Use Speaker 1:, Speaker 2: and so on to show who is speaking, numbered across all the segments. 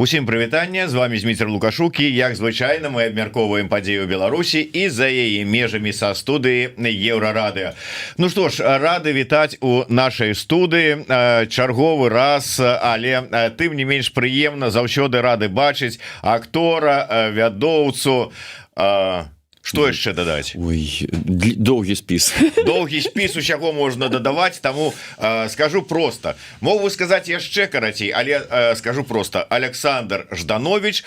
Speaker 1: Усім прывітанне, з вами Зміцер Лукашук, і як звычайна мы абмяркоўваем падзею Беларусі і за яе межамі са студыі Еўрарадыё. Ну што ж, рады вітаць у нашай студыі чарговы раз, але тым не менш прыемна, заўсёды рады бачыць актора, вядоўцу. Что яшчэ дадаць?
Speaker 2: Ой, доўгі спіс.
Speaker 1: Доўгі спіс усяго можна дадаваць, таму скажу просто. Мог бы сказаць яшчэ карацей, але скажу просто. Александр Жданович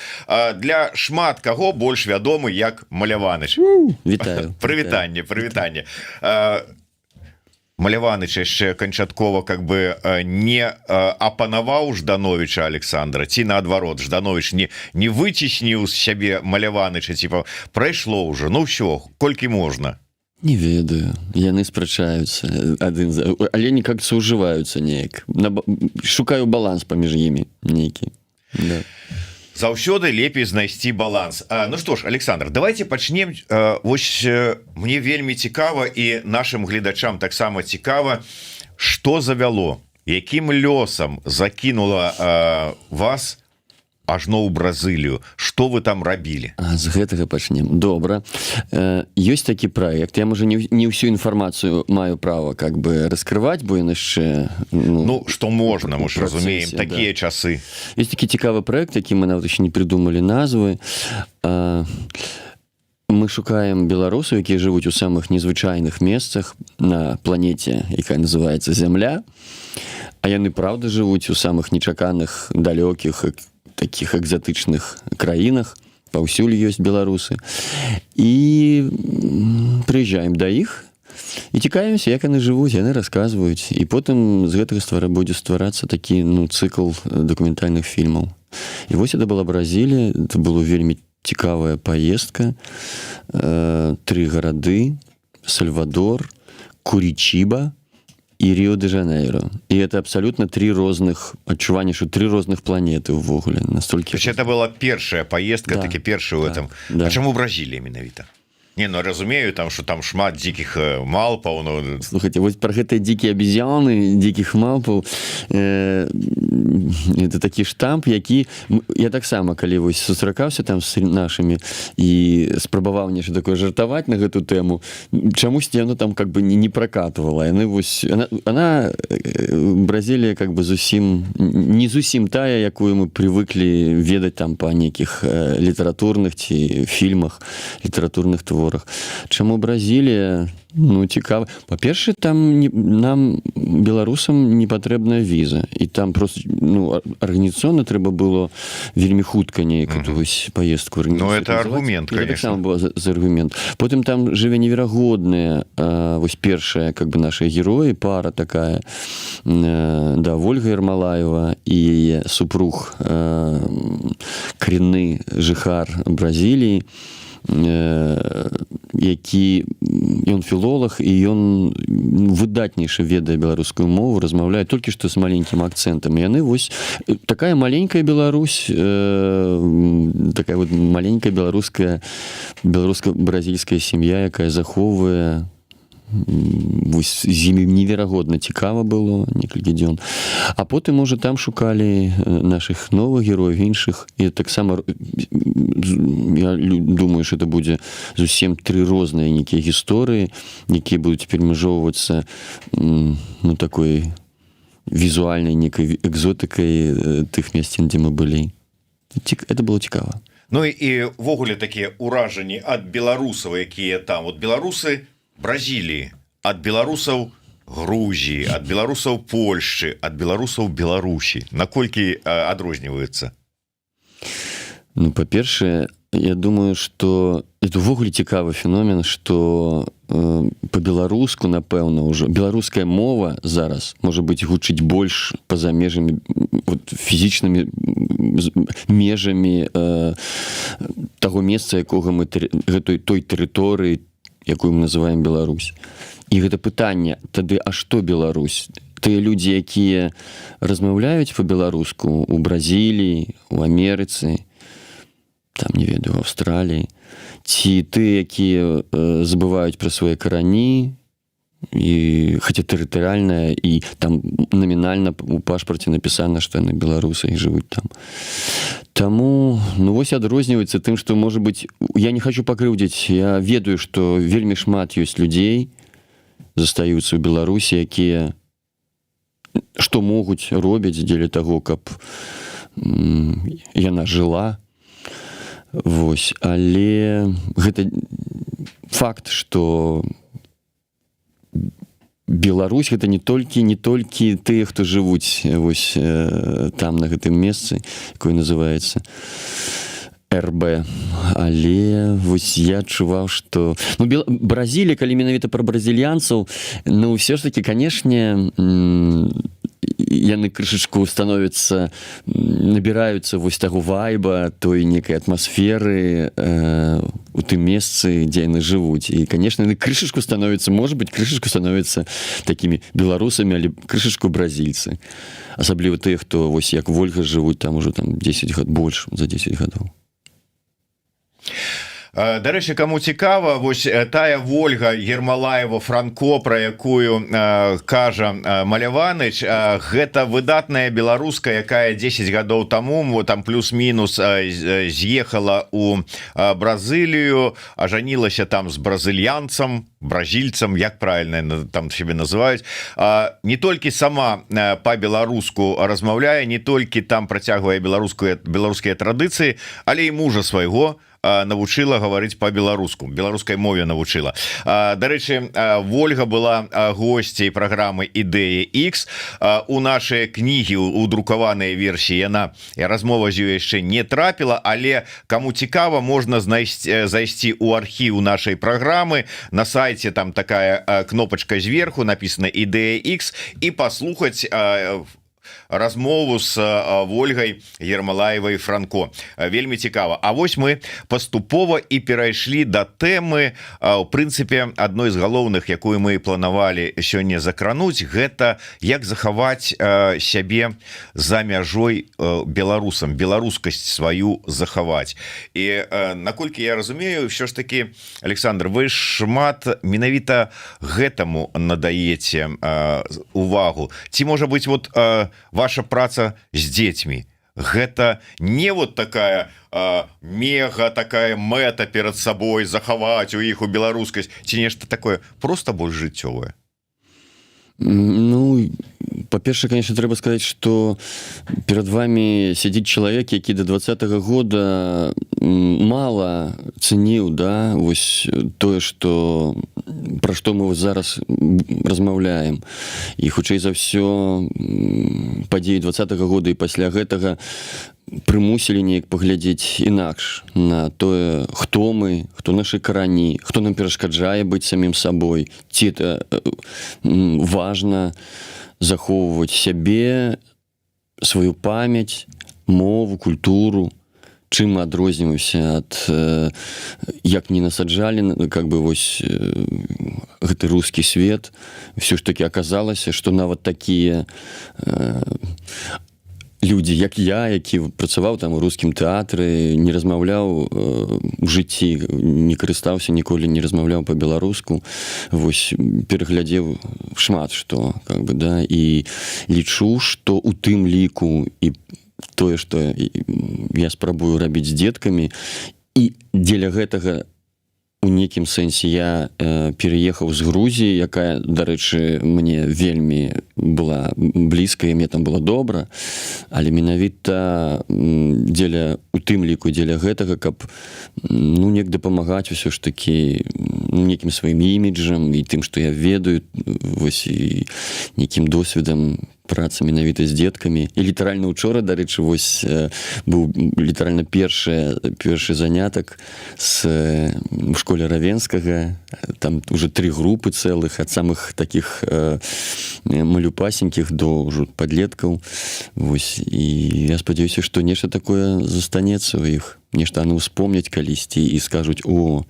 Speaker 1: для шмат каго больш вядомы як Маляваныч.
Speaker 2: Вітаю.
Speaker 1: Прывітанне. Маляваныч яшчэ канчаткова как бы не апанаваў Ждановича Александра, ці наадварот, Жданович не выцесніў з сябе Маляваныча, типа прайшло ўжо, ну ўсё, колькі можна.
Speaker 2: Не ведаю, яны спрачаюцца адзін за... але никак сужываюцца неяк. Шукаю баланс паміж імі нейкі. Да.
Speaker 1: Заўсёды лепей знайсці баланс. Ну што ж, Александр, давайте пачнем. Вось мне вельмі цікава і нашим гледачам таксама цікава, што завяло, якім лёсам закінула вас ажно ў Бразылію, што вы там рабілі?
Speaker 2: З гэтага пачнем. Добра. Ёсць такі праект. Я, можа, не ўсю інфармацыю маю права как бы раскрываць, бо ён яшчэ...
Speaker 1: Ну, што можна, мы ж разумеем, такія часы.
Speaker 2: Ёсць такі цікавы праект, які мы нават яшчэ не придумалі назвы. Мы шукаем беларусаў, якія жывуць у самых незвычайных месцах на планеце, якая называецца Зямля, а яны, правда, жывуць у самых нечаканых, далёкіх, таких экзотычных краінах, паўсюль ёсць беларусы, і прыязджаем да іх і цікавімся, як яны жывуць, яны расказваюць, і потым з гэтага будзе стварацца такі цыкл дакументальных фільмаў. І вось это была Бразілія, это было вельмі цікавая паездка, 3 гарады: Сальвадор, Куричиба і Ріо-де-Жанейро. І это абсолютно 3 розных адчування, що 3 розных планеты ўвогуле. Настолькі...
Speaker 1: Это была першая поездка, таки першая в этом. А чаму Бразілія менавіта? Не, ну разумею, там, что там шмат диких малпаў. Ну...
Speaker 2: Слухайте, вот про гэтыя дикие обезьяны, диких малпаў, это такі штамп, які... Я таксама, калі вось сустракаўся там з нашими і спрабаваў нешта такое жартаваць на гэту тэму, чамусьці яно там как бы не прокатывала. Яны вось... Она, Бразілія, как бы зусім... Не зусім тая, якую мы привыклі ведаць там па нейкіх літаратурных ці фільмах, літаратурных творах. Чаму Бразілія? Ну, цікава. Па-першае, там нам, беларусам, не патрэбная віза. І там просто, арганізацыйна трэба было вельмі хутка неяк вось паездку арганізаваць.
Speaker 1: Ну, это аргумент, конечно.
Speaker 2: Это таксама было за аргумент. Потым там жыве неверагодныя, вось першая, как бы, наша героі, пара такая, да, Ольга Ермолаева і яе супруг, коренны жыхар Бразіліі, які ён філолог, і ён выдатнейшы ведае беларускую мову, размаўляе толькі што з маленькім акцэнтам. І яны вось такая маленькая Беларусь, такая вот маленькая беларуска-бразільская сям'я, якая захоўвае. Вось з імі неверагодна цікава было некалькі дзён. А потым уже там шукалі наших новых герояў, іншых, і таксама я думаю, что это будзе зусім 3 розныя нейкія гісторыі, якія будуць перамежоўвацца такой візуальнай некай экзотыкай тых месцін, дзе мы былі. Это было цікава.
Speaker 1: Ну і ввогуле такія ўражанні ад беларусаў, якія там. Вот беларусы Бразіліі, ад беларусаў Грузіі, ад беларусаў Польшчы, ад беларусаў Беларусі. Наколькі адрозніваюцца?
Speaker 2: Ну, па-першае, я думаю, что это ўвогуле цікавы феномен, что по-беларуску, напэўна, ўжо беларуская мова зараз можа быць гучыць больш па-за межамі, фізічнымі межамі таго месца, якога мы той тэрыторыі, якую мы называем Беларусь. І гэта пытанне тады, а што Беларусь? Тыя людзі, якія размаўляюць па-беларуску ў Бразіліі, у Амерыцы, там, не ведаю, в Австраліі, ці тыя, якія забываюць пра свае карані, і хаця тэрытарыяльная, і там намінальна у пашпарце напісана, што яны беларусы і жывуць там. Таму ну вось адрозніваецца тым, што можа быць я не хочу пакрыўдзіць, я ведаю, што вельмі шмат ёсць людзей застаюцца ў Беларусі, якія што могуць робяць дзеля таго, каб яна жыла. Вось, але гэта факт, што Беларусь гэта не толькі тыя, хто жывуць вось там на гэтым месцы, якое называецца РБ, але вось я адчуваў, што ну, Бразілія, калі менавіта пра бразільянцаў, ну ўсё ж такі, канешне, яны крышачку становяцца, набіраюцца вось таго вайба, той некай атмасферы у тым месцы, дзе яны жывуць. І, канешне, яны крышачку становяцца, можа быць, крышачку становяцца такімі беларусамі, але крышачку бразільцы. Асабліва тыя, хто вось як Вольга жывуць там ужо там 10 год, больш за 10 гадоў.
Speaker 1: Дарэчы, каму цікава, вось тая Вольга Ермолаева Франко, пра якую кажа Маляваныч, гэта выдатная беларуска, якая 10 гадоў таму там плюс-мінус з'ехала у Бразылію, ажанілася там з бразыльянцам, бразільцам, як правильно там себе называюць, не толькі сама по-беларуску размаўляе, не толькі там працягвае беларускія традыцыі, але і мужа свайго навучыла гаварыць по-беларуску, беларускай мове навучыла. Дарэчы, Вольга была госцей праграмы «Ідэя X». У нашай кнігі, у друкаванай версіі, размова з ёй яшчэ не трапіла, але каму цікава, можна зайсці ў архіў нашай праграмы. На сайце там такая кнопачка зверху, написана «Ідэя X», і паслухаць размову с Вольгай Ермолаевай Франко. Вельмі цікава. А вось мы паступова і перайшлі да тэмы, у прынцыпе, адной з галоўных, якую мы планавалі сёння закрануць, гэта як захаваць сябе за мяжой беларусам, беларускасць сваю захаваць. І наколькі я разумею, ўсё ж таки, Александр, вы шмат менавіта гэтаму надаеце увагу. Ці можа быць вот ваша праца з дзецьмі, гэта не вот такая мега такая мэта перад сабой захаваць у іх у беларускасць, ці нешта такое просто больш жыццёвае? Ну, па-першае, конечно, трэба сказаць, што перад вами сядзіць чалавек, які да 20-го года мала цэніў, да, вось тое, што пра што мы зараз размаўляем. І хутчэй за ўсё падзеі 20-го года і пасля гэтага прымусілі неяк паглядзець інакш на тое, хто мы, хто нашы карані, хто нам перашкаджае быць самім сабой, ці это важна захоўваць сябе, сваю памяць, мову, культуру, чым мы адрозніваемся ад як не насаджалі как бы вось гэты рускі свет. Всё ж таки аказалася, што нават такія людзі, як я, які працаваў там у рускім тэатры, не размаўляў у жыцці, не карыстаўся, ніколі не размаўляў па-беларуску, вось пераглядзеў шмат што, как бы, да, і лічу, што у тым ліку і тое, што я спрабую рабіць з дзеткамі, і дзеля гэтага у нейкім сэнсе я переехаў з Грузіі, якая, дарэчы, мне вельмі была блізкая, мне там было добра, але менавіта дзеля, у тым ліку дзеля гэтага, каб ну неяк дапамагаць усё ж такі нейкім сваім іміджам і тым, што я ведаю, вось і нейкім досведам праца менавіта з дзеткамі. І літаральна учора, дарэчы, вось быў літаральна першы занятак у школе Равенскага. Там уже 3 групы цэлых, ад самых такіх малюпасенькіх до ўжо падлеткаў. Вось, і я спадзяюся, што нешта такое застанецца ў іх. Нешта яны ўспомняць калісьці і скажуць: о,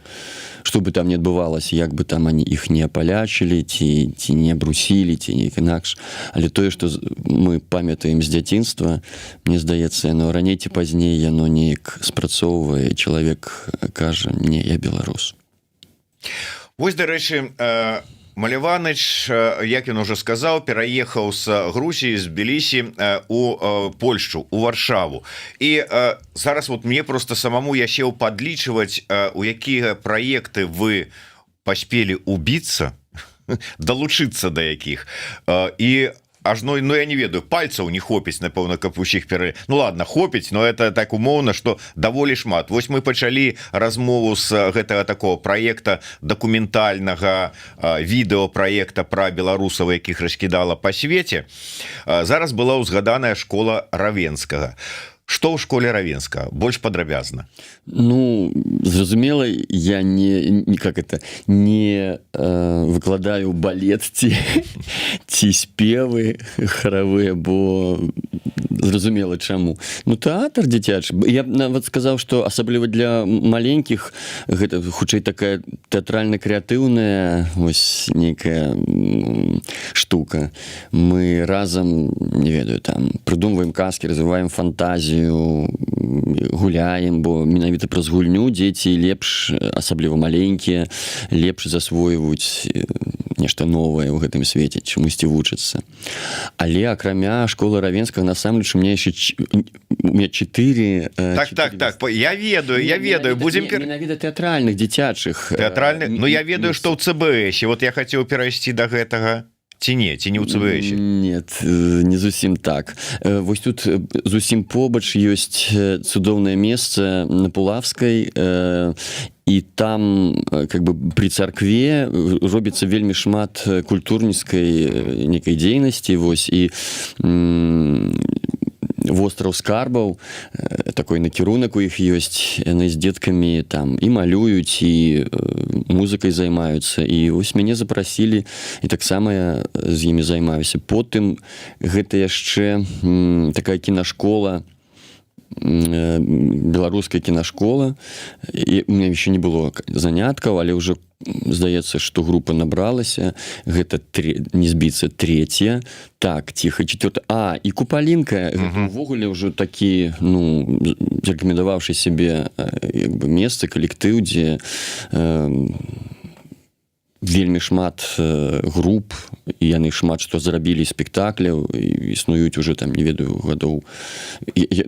Speaker 1: што бы там не адбывалася, як бы там они іх не апалячылі, ці не абрусілі, ці неяк інакш. Але тое, што мы памятаем з дзяцінства, мне здаецца, яно раней ці пазней яно неяк спрацоўвае, чалавек кажа: не, я беларус. Вось, дарэчы, Маляваныч, як ён уже сказаў, пераехаў з Грузіі, з Тбілісі у Польшчу, у Варшаву. І зараз вот мне просто самому я сеў падлічваць, у якія праекты вы паспелі убіцца, далучыцца да якіх. І ажно, ну я не ведаю, пальцаў не хопіць, напэўна, каб усіх ну ладно, хопіць, но это так умоўна, што даволі шмат. Вось мы пачалі размову з гэтага такого праекта дакументальнага, відэапраекта пра беларусаў, якіх раскідала па свеце. Зараз была ўзгаданая школа Равенскага. Што ў школе Равенскага? Больш падрабязна.
Speaker 2: Ну, зразумела, я не выкладаю балет ці спевы харавыя, бо зразумела чаму. Ну, тэатр дзіцячы. Я нават сказаў, што асабліва для маленькіх гэта хутчэй такая тэатральна-крэатыўная вось нейкая штука. Мы разам, не ведаю, там прыдумваем казкі, развіваем фантазію, гуляем, бо менавіта праз гульню дзеці лепш, асабліва маленькія, лепш засвойваюць нешта новае ў гэтым свеце, чамусьці вучацца. Але акрамя школы Равенскага, насамрэч у меня 4...
Speaker 1: Так, я ведаю, будзем...
Speaker 2: Менавіта тэатральных, дзіцячых.
Speaker 1: Тэатральных? Ну, я ведаю, што ў ЦБС, вот я хацеў перайсці да гэтага. Ці не ў ЦБС?
Speaker 2: Нет, не зусім так. Вось тут зусім побач ёсць цудоўнае месца на Пулавскай, і там как бы при царкве робіцца вельмі шмат культурніцкай некай дзейнасці, вось, і востраў скарбаў, такой накірунак у іх ёсць, яны з дзеткамі там і малююць, і музыкай займаюцца, і вось мяне запрасілі, і таксама я з імі займаюся. Потым гэта яшчэ такая кінашкола, беларуская кінашкола, і у меня еще не было заняткаў, але ўжо здаецца, што група набралася. Гэта не збіцца третья, так, ціха, четвертая, і Купалінка, увогуле ўжо такі, ну, зарекамендаваўшы сябе як бы месца, калектыў, дзе вельмі шмат груп, і яны шмат што зрабілі спектакляў, існуюць уже там, не ведаю, гадоў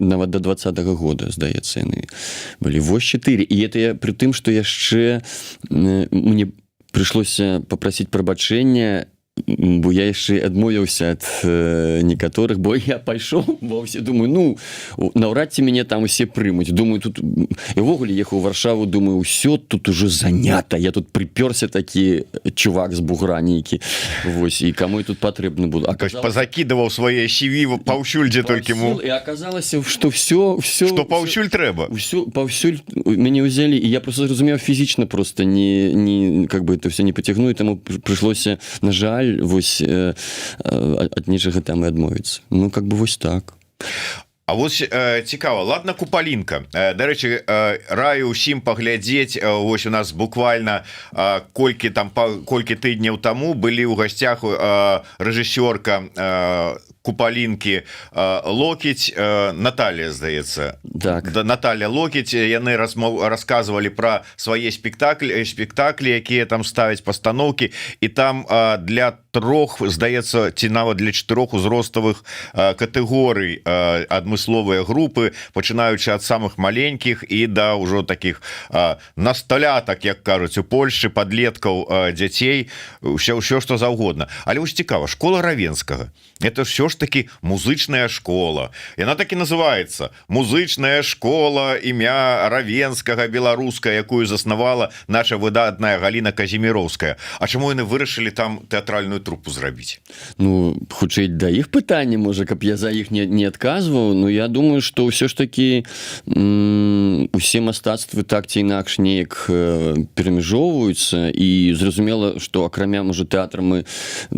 Speaker 2: нават до 20-го года, здаецца, яны былі. Вось 4. І это я пры тым, што яшчэ мне прыйшлося папрасіць прабачэння, бо я яшчэ адмовіўся ад некаторых, бо я пайшоў, бо ўсе думаю, ну, наўрад ці мяне там усе прымуць. Думаю, тут... І ўвогуле ехаў у Варшаву, думаю, ўсё тут уже занята. Я тут прыпёрся такі чувак з бугра нейкі. Вось, і каму я тут патрэбны буду.
Speaker 1: Пазакідаваў свае сіві паўсюль, дзе толькі ему.
Speaker 2: І аказалася, што ўсё...
Speaker 1: Што паўсюль трэба.
Speaker 2: Паўсюль мяне ўзялі, і я просто зразумеў фізічна просто как бы это все не пацягну, і таму прыйшлося, на жаль, вось ад нечага там і адмовіцца. Ну, как бы вось так.
Speaker 1: А вось цікава, ладно, Купалінка. Дарэчы, раю ўсім паглядзець, вось у нас буквально колькі тыдняў таму былі ў гасцях рэжысёрка Купалінкі Локіць, Наталья, здаецца.
Speaker 2: Так.
Speaker 1: Наталья Локіць, яны расказвалі пра свае спектаклі, якія там ставяць пастаноўкі, і там для 3, здаецца, ці нават для 4 узроставых катэгорый адмысловыя групы, пачынаючы ад самых маленькіх і да ўжо такіх насталятак, як кажуць у Польшчы, падлеткаў, дзяцей, ўсё што заўгодна. Але вось цікава, школа Равенскага, это ўсё ж таки музычная школа. Яна так і называецца. Музычная школа імя Равенскага, беларуская, якую заснавала наша выдатная Галіна Казіміроўская. А чаму яны вырашылі там тэатральную трупу зрабіць?
Speaker 2: Ну, хутчэй да іх пытання, можа, каб я за іх не адказваў, но я думаю, што ўсё ж такі усе мастацтвы так ці інакш неяк перамежоўваюцца, і зразумела, што акрамя, можа, тэатра мы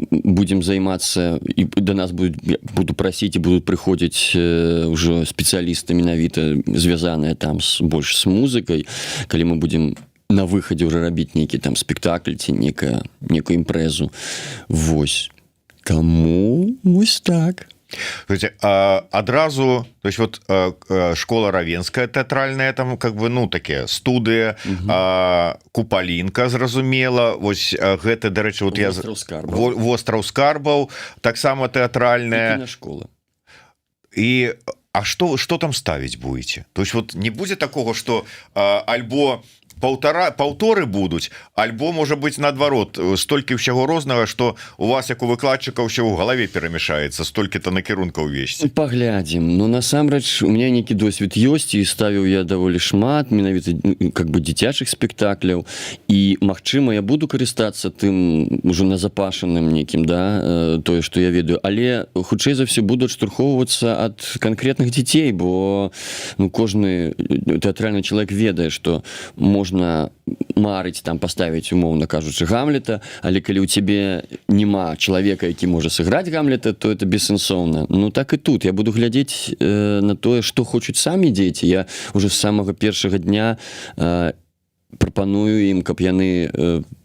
Speaker 2: будзем займацца, і да нас буду прасіць і будуць прыходзіць ўжо спецыялісты менавіта звязаныя там больш з музыкай, калі мы будзем на выхадзе ўжо рабіць нейкі там спектакль ці некую імпрэзу. Вось. Таму вось так.
Speaker 1: То есть, адразу, то есть вот школа равенская театральная, там как бы, ну, такие студии, купалінка, зразумела, вось гэта, дарэчы, вот я востраў скарбаў, таксама театральная
Speaker 2: школа.
Speaker 1: И что там ставить будете? То есть вот не будет такого, что альбо паўторы будуць, альбо можа быть наадварот столькі ўсяго рознага, что у вас як у выкладчыка ўсё ў галаве перамяшаецца, столькі-то накірункаў увесці.
Speaker 2: Паглядзім. Ну насамрэч у меня нейкі досвед ёсць, і ставіў я даволі шмат менавіта как бы дзіцячых спектакляў, і магчыма я буду карыстацца тым ужо назапашаным нейкім, да, тое што я ведаю, але хутчэй за ўсё буду адштурхоўвацца ад канкрэтных дзяцей, бо ну кожны тэатральны чалавек ведае, што можна марыць там паставіць, умоўна кажучы, Гамлета, але калі ў цябе няма чалавека, які можа сыграць Гамлета, то это бессэнсоўна. Ну так і тут я буду глядзець на тое, што хочуць самі дзеці. Я уже з самага першага дня прапаную ім, каб яны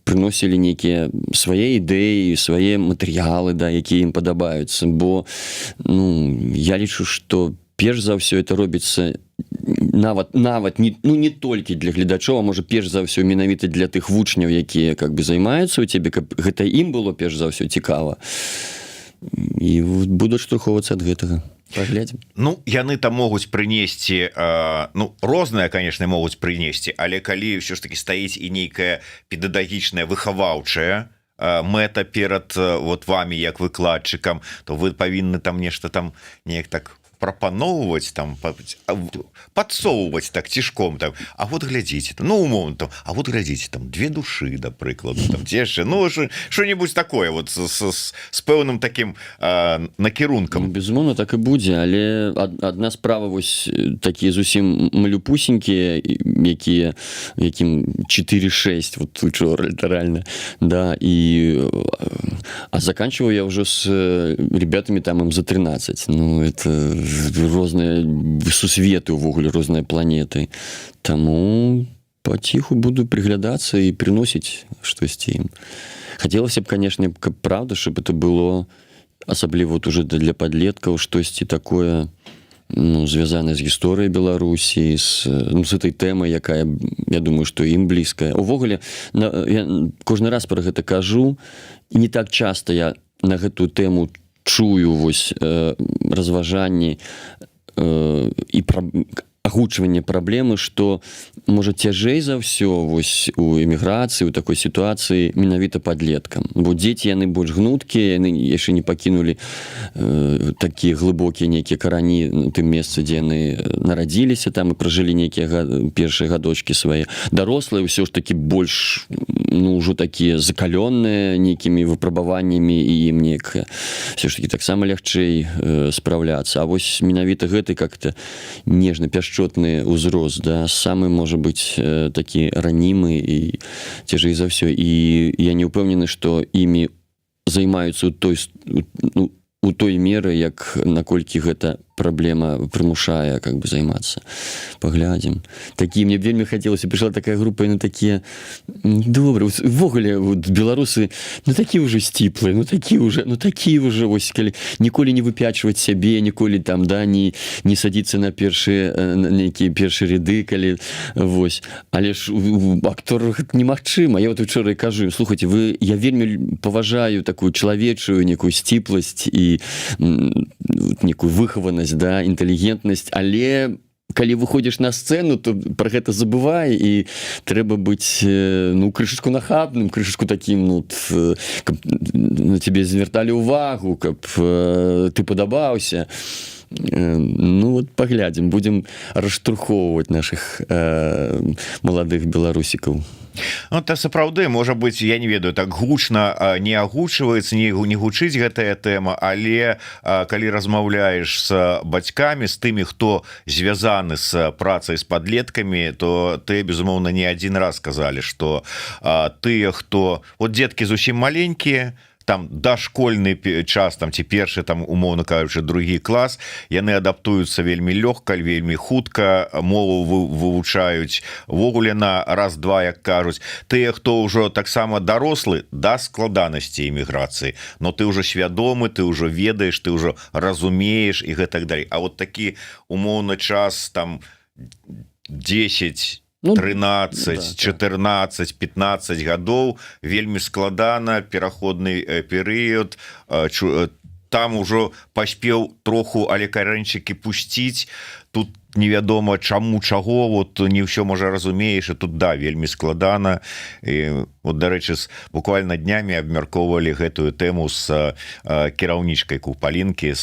Speaker 2: прыносілі нейкія свае ідэі, свае матэрыялы, да, якія ім падабаюцца, бо ну я лічу, што перш за ўсё это робіцца нават не толькі для гледачоў, а можа перш за ўсё менавіта для тых вучняў, якія как бы займаюцца ў цябе, каб гэта ім было перш за ўсё цікава, і буду адштурхоўвацца ад гэтага. Паглядзім.
Speaker 1: Ну яны там могуць прынесці, ну розныя, конечно, могуць прынесці, але калі ўсё ж таки стаіць і нейкая педагагічная выхаваўчая мэта перад вот вами як выкладчыкам, то вы павінны там нешта там неяк так прапаноўваць, там падсоўваць так цішком там, а вот глядзіце, ну умоўна там, а вот глядзіце там 2 душы, да прыкладу, там ці яшчэ, ну што-небудзь такое вот з пэўным такім накірункам.
Speaker 2: Ну, безумоўна, так і будзе, але адна справа вось такія зусім малюпусенькія, якія якім 4-6 вот учора літаральна, да, і заканчиваю я ўжо з ребятамі там ім за 13. Ну это розныя сусветы, увогуле розныя планеты, таму паціху буду прыглядацца і прыносіць штосьці ім. Хацелася б, конечно, каб правда, чтобы это было асабліва вот уже для падлеткаў штосьці такое, ну, звязанае з гісторыяй Беларусі, з этой тэмай, якая, я думаю, што ім блізкая. Увогуле я кожны раз пра гэта кажу, і не так часта я на гэтую тэму чую вось разважанні і агучванне праблемы, што можа цяжэй за ўсё вось у эміграцыі, у такой сітуацыі менавіта падлеткам, бо дзеці яны больш гнуткія, яны яшчэ не пакінулі такія глыбокія нейкія карані на тым месцы, дзе яны нарадзіліся там і пражылі нейкія першыя гадочкі свае. Дарослыя ўсё ж такі больш, ну ўжо такія закалённыя нейкімі выпрабаваннямі, і ім неяк все ж такі таксама лягчэй спраўляцца. А вось менавіта гэты как-то нежны пяшчотны ўзрост, да, самы можа быць такі ранімы і цяжэй за ўсё, і я не ўпэўнены, што імі займаюцца у той меры, як наколькі гэта праблема прымушае как бы займацца. Паглядзім. Такі мне вельмі хацелася, прыйшла такая група, і такі добра, увогуле беларусы ну такі ўжо сціплыя, ну такі ўжо вось калі ніколі не выпячваць сябе, ніколі там, да, не садзіцца на нейкія першыя ряды, калі вось, але ж у акторах немагчыма. Я вот учора кажу, слухайте, я вельмі паважаю такую чалавечую некую сціпласць і некую выхаванасць, да, інтэлігентнасць, але калі выходзіш на сцэну, то пра гэта забывай, і трэба быць ну крышачку нахабным, крышачку такім, ну каб на цябе звярталі ўвагу, каб ты падабаўся. Ну вот паглядзім, будзем расштурхоўваць нашых маладых беларусікаў.
Speaker 1: Ну, это сапраўды, можа быць, я не ведаю, так гучна не агучваецца, не гучыць гэтая тэма, але калі размаўляеш з бацькамі, з тымі, хто звязаны з працай з падлеткамі, то ты, безумоўна, не адзін раз сказалі, што тыя, хто... Вот дзеткі зусім маленькія, там дашкольны час там ці першы там умоўна кажучы другі клас, яны адаптуюцца вельмі лёгка, вельмі хутка, мову вывучаюць ввогуле на раз-два, як кажуць. Тыя, хто ўжо таксама дарослы, да складанасці эміграцыі, но ты ўжо свядомы, ты ўжо ведаеш, ты ўжо разумееш і гэтак далей. А вот такі умоўны час там 10 13, 14, 15 гадоў, вельмі складана, пераходны перыяд, там ужо паспеў троху алекарэнчыкі пусціць, тут невядома чаму, чаго, вот не ўсё можа разумееш, і тут да, вельмі складана. І, вот, дарэчы, буквально днямі абмяркоўвалі гэтую тэму з кіраўнічкай Купалінкі,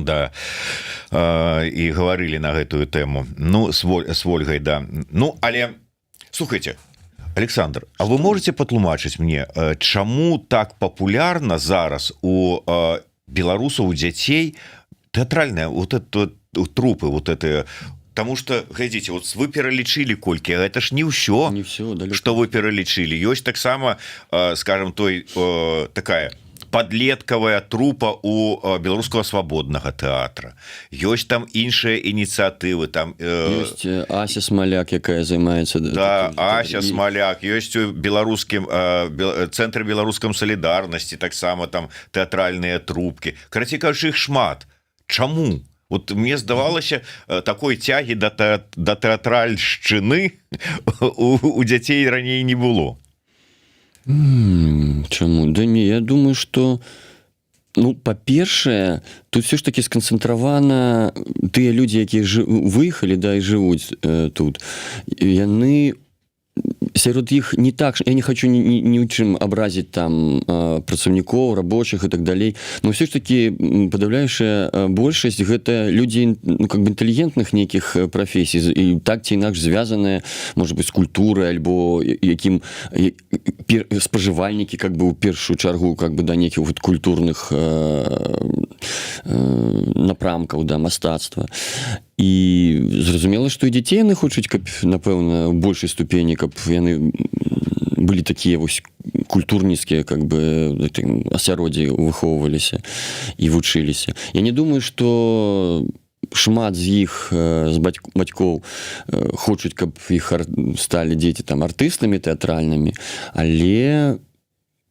Speaker 1: да, і гаварылі на гэтую тэму, ну с Вольгай, да. Ну але слухайте, Александр, а вы можете патлумачыць мне, чаму так папулярна зараз у беларусаў, у дзяцей тэатральная вот это трупы, вот это, потому что глядзіце, вот вы пералічылі колькі, гэта ж не ўсё, што вы пералічылі. Ёсць таксама, скажем, той такая подлеткавая трупа у беларускага свабоднага тэатра, ёсць там іншыя ініцыятывы, там
Speaker 2: ёсць Ася Смаляк, якая займаецца,
Speaker 1: да, Ася Смаляк, ёсць у беларускім цэнтры беларускам салідарнасці таксама там тэатральныя трупкі, карацей кажучы, іх шмат. Чаму? Вот мне здавалася, такой цягі да тэатральшчыны у дзяцей раней не было.
Speaker 2: Чаму? Да не, я думаю, что, ну, па-першае, тут все ж таки сканцэнтравана тыя людзі, якія выехалі, да, і жывуць тут, яны сярод іх не так, я не хочу ні ў чым абразіць там працаўнікоў, рабочых і так далей, но все ж таки падаўляючая большасць гэта людзі, ну, как бы інтэлігентных нейкіх прафесій і так ці інакш звязаныя, можа быть, з культурай альбо якім спажывальнікі как бы ў першую чаргу как бы да нейкіх вот культурных напрамкаў, да, мастацтва. І зразумела, што і дзяцей яны хочуць, каб, напэўна, у большай ступені, каб яны былі такія вось культурніцкія как бы асяроддзі выхоўваліся і вучыліся. Я не думаю, што шмат з іх, з бацькоў хочуць, каб іх сталі дзеці там артыстамі тэатральнымі, але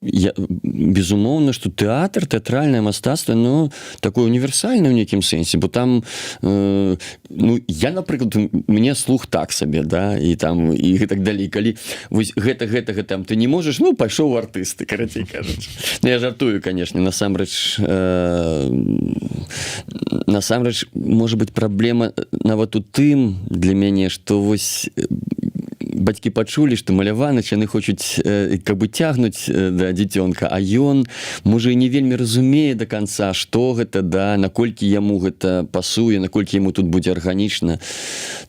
Speaker 2: безумоўна, што тэатр, тэатральнае мастацтва, ну, такое універсальнае ў нейкім сэнсе, бо там, ну, я, напрыклад, мне слух так сабе, да, і там, і так далей, калі вось гэта там ты не можаш, ну, пайшоў у артысты, карацей кажучы. Ну, я жартую, канешне, насамрэч, можа быць, праблема нават у тым для мяне, што вось бацькі пачулі, што маляваныч, яны хочуць как бы цягнуць да дзіцёнка, а ён можа і не вельмі разумее да канца, што гэта, да, наколькі яму гэта пасуе, наколькі яму тут будзе арганічна.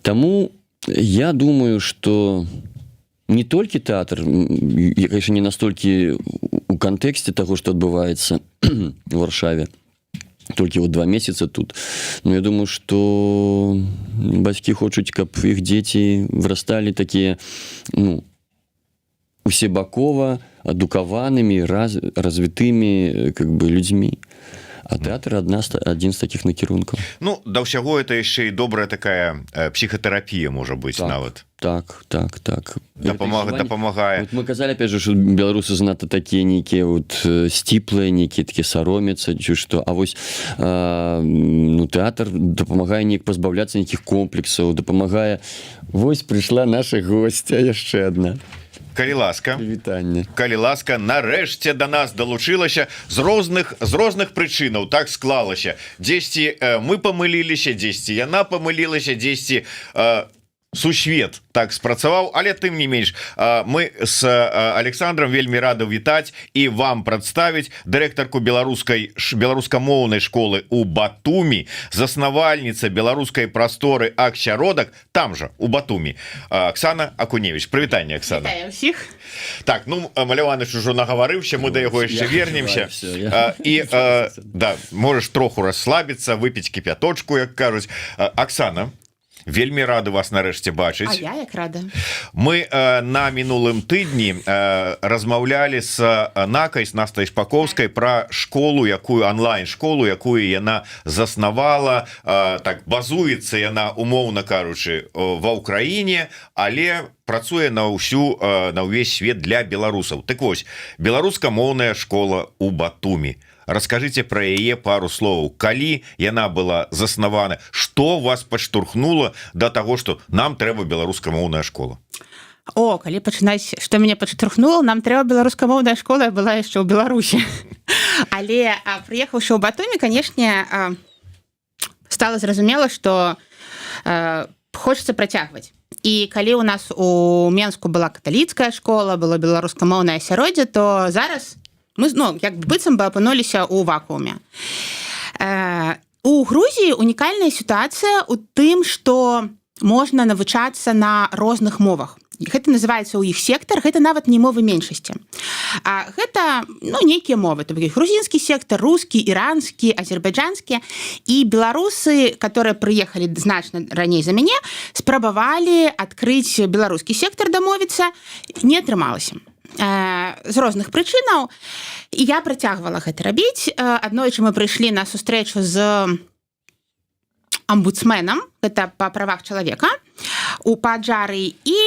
Speaker 2: Таму я думаю, што не толькі тэатр, я, конечно, не настолькі у кантэксце таго, што адбываецца у Варшаве, толькі вот 2 месяца тут. Но я думаю, что бацькі хочуць, каб іх дзеці вырасталі такія, ну, усебакова адукаванымі, развітымі как бы людзьмі. А тэатр адзін з такіх накірункаў.
Speaker 1: Ну, да ўсяго это яшчэ і добрая такая псіхатэрапія, можа быць, нават.
Speaker 2: Так.
Speaker 1: Дапамагае.
Speaker 2: Вот мы казалі, опять же, што беларусы занадта такія нейкія вот сціплыя, нейкія такія саромяцца, ці што. А вось ну, тэатр дапамагае неяк пазбаўляцца нейкіх комплексаў, дапамагае. Вось прыйшла наша госця, яшчэ адна.
Speaker 1: Калі ласка,
Speaker 2: вітанне.
Speaker 1: Калі ласка, нарэшце да нас далучылася з розных прычынаў, так склалася. Дзесьці мы памыліліся, дзесьці яна памылілася, дзесьці сусвет так спрацаваў, але тым не менш мы с Александром вельмі рады вітаць і вам прадставіць дырэктарку беларускамоўнай школы у Батумі, заснавальніца беларускай прасторы Аксяродак, там жа у Батумі, Оксана Акуневич. Прывітанне, Оксана.
Speaker 3: Вітаю ўсіх.
Speaker 1: Так, ну, Маляваныч ужо нагаварыўся, мы да яго яшчэ вернемся. І да, можаш троху расслабіцца, выпіць кіпяточку, як кажуць. Оксана, Вельмі рады вас нарэшце
Speaker 3: А
Speaker 1: бачыць.
Speaker 3: я як рада.
Speaker 1: Мы на мінулым тыдні размаўлялі з Накай, з Настай Шпаковскай пра школу, якую онлайн-школу, якую яна заснавала, так базуецца яна, умоўна кажучы, ва ўкраіне, але працуе на ўвесь свет для беларусаў. Так вось, беларускамоўная школа ў Батумі. Раскажыце пра яе пару словаў. Калі яна была заснавана, што вас падштурхнула да таго, што нам трэба беларускамоўная школа?
Speaker 3: Калі пачынаць, што мяне падштурхнула, нам трэба беларускамоўная школа, я была яшчэ ў Беларусі. Але прыехаўшы ў Батумі, канешне, стала зразумела, што хочацца працягваць. І калі ў нас у Менску была каталіцкая школа, было беларускамоўнае асяроддзе, то зараз мы, як быццам бы апынуліся ў вакууме. У Грузіі унікальная сітуацыя ў тым, што можна навучацца на розных мовах. Гэта называецца ў іх сектар, гэта нават не мовы меншасці. Гэта нейкія мовы, то бок грузінскі сектар, рускі, іранскі, азербайджанскі. І беларусы, которые прыехалі значна раней за мяне, спрабавалі адкрыць беларускі сектар, дамовіцца, не атрымалася. З розных прычынаў, і я працягвала гэта рабіць. Аднойчы мы прыйшлі на сустрэчу з амбудсменам, гэта па правах чалавека, у Паджары, і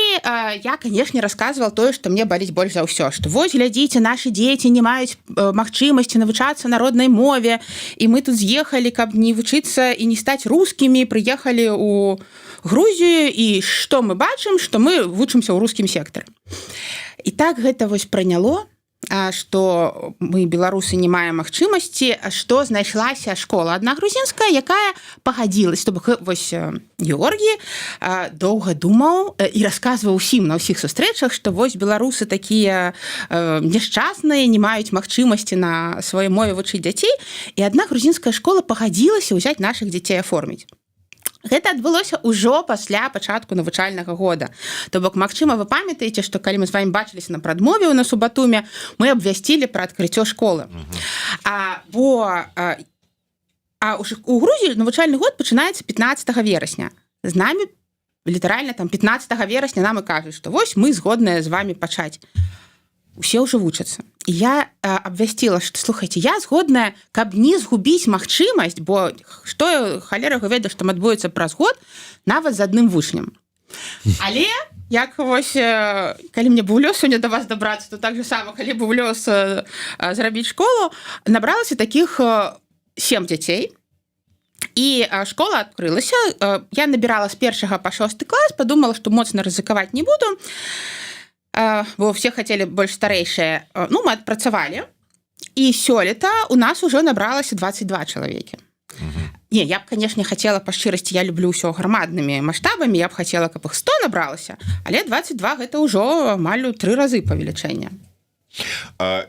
Speaker 3: я, канешне, расказвала тое, што мне баліць больш за ўсё, што вось, глядзіце, нашы дзеці не маюць магчымасці навучацца на роднай мове, і мы тут з'ехалі, каб не вучыцца і не стаць рускімі, прыехалі ў Грузію, і што мы бачым, што мы вучымся ў рускім сектары. І так гэта вось прыняло, што мы, беларусы, не маем магчымасці, што знайшлася школа адна грузінская, якая пагадзілась. То бок вось Георгій доўга думаў і расказваў усім на ўсіх сустрэчах, што вось беларусы такія няшчасныя, не маюць магчымасці на сваёй мове вучыць дзяцей, і адна грузінская школа пагадзілася ўзяць нашых дзяцей аформіць. Гэта адбылося ўжо пасля пачатку навучальнага года. То бок, магчыма, вы памятаеце, што калі мы з вамі бачыліся на прадмове ў нас у Батуме, мы абвясцілі пра адкрыццё школы. У Грузіі навучальны год пачынаецца 15 верасня. З намі літаральна там 15 верасня нам і кажуць, што вось мы згодныя з вамі пачаць. Усе ўжо вучацца. І я абвясціла, што, слухайце, я згодная, каб не згубіць магчымасць, бо што халера ведае, што адбудзецца праз год, нават з адным вучнем. Але, як вось, калі мне быў лёс сёння да вас дабрацца, то так же сама, калі быў лёс зрабіць школу, набралася такіх 7 дзяцей, і школа адкрылася. Я набірала з 1 па 6 клас, падумала, што моцна рызыкаваць не буду, бо все хацелі больш старэйшыя. Мы адпрацавалі, і сёлета у нас ужо набралася 22 чалавекі. Не, я б, канешне, хацела па шчырасці, я люблю ўсё грамаднымі маштабамі, я б хацела, каб іх 100 набралася, але 22 гэта ўжо амаль у 3 разы павелічэння.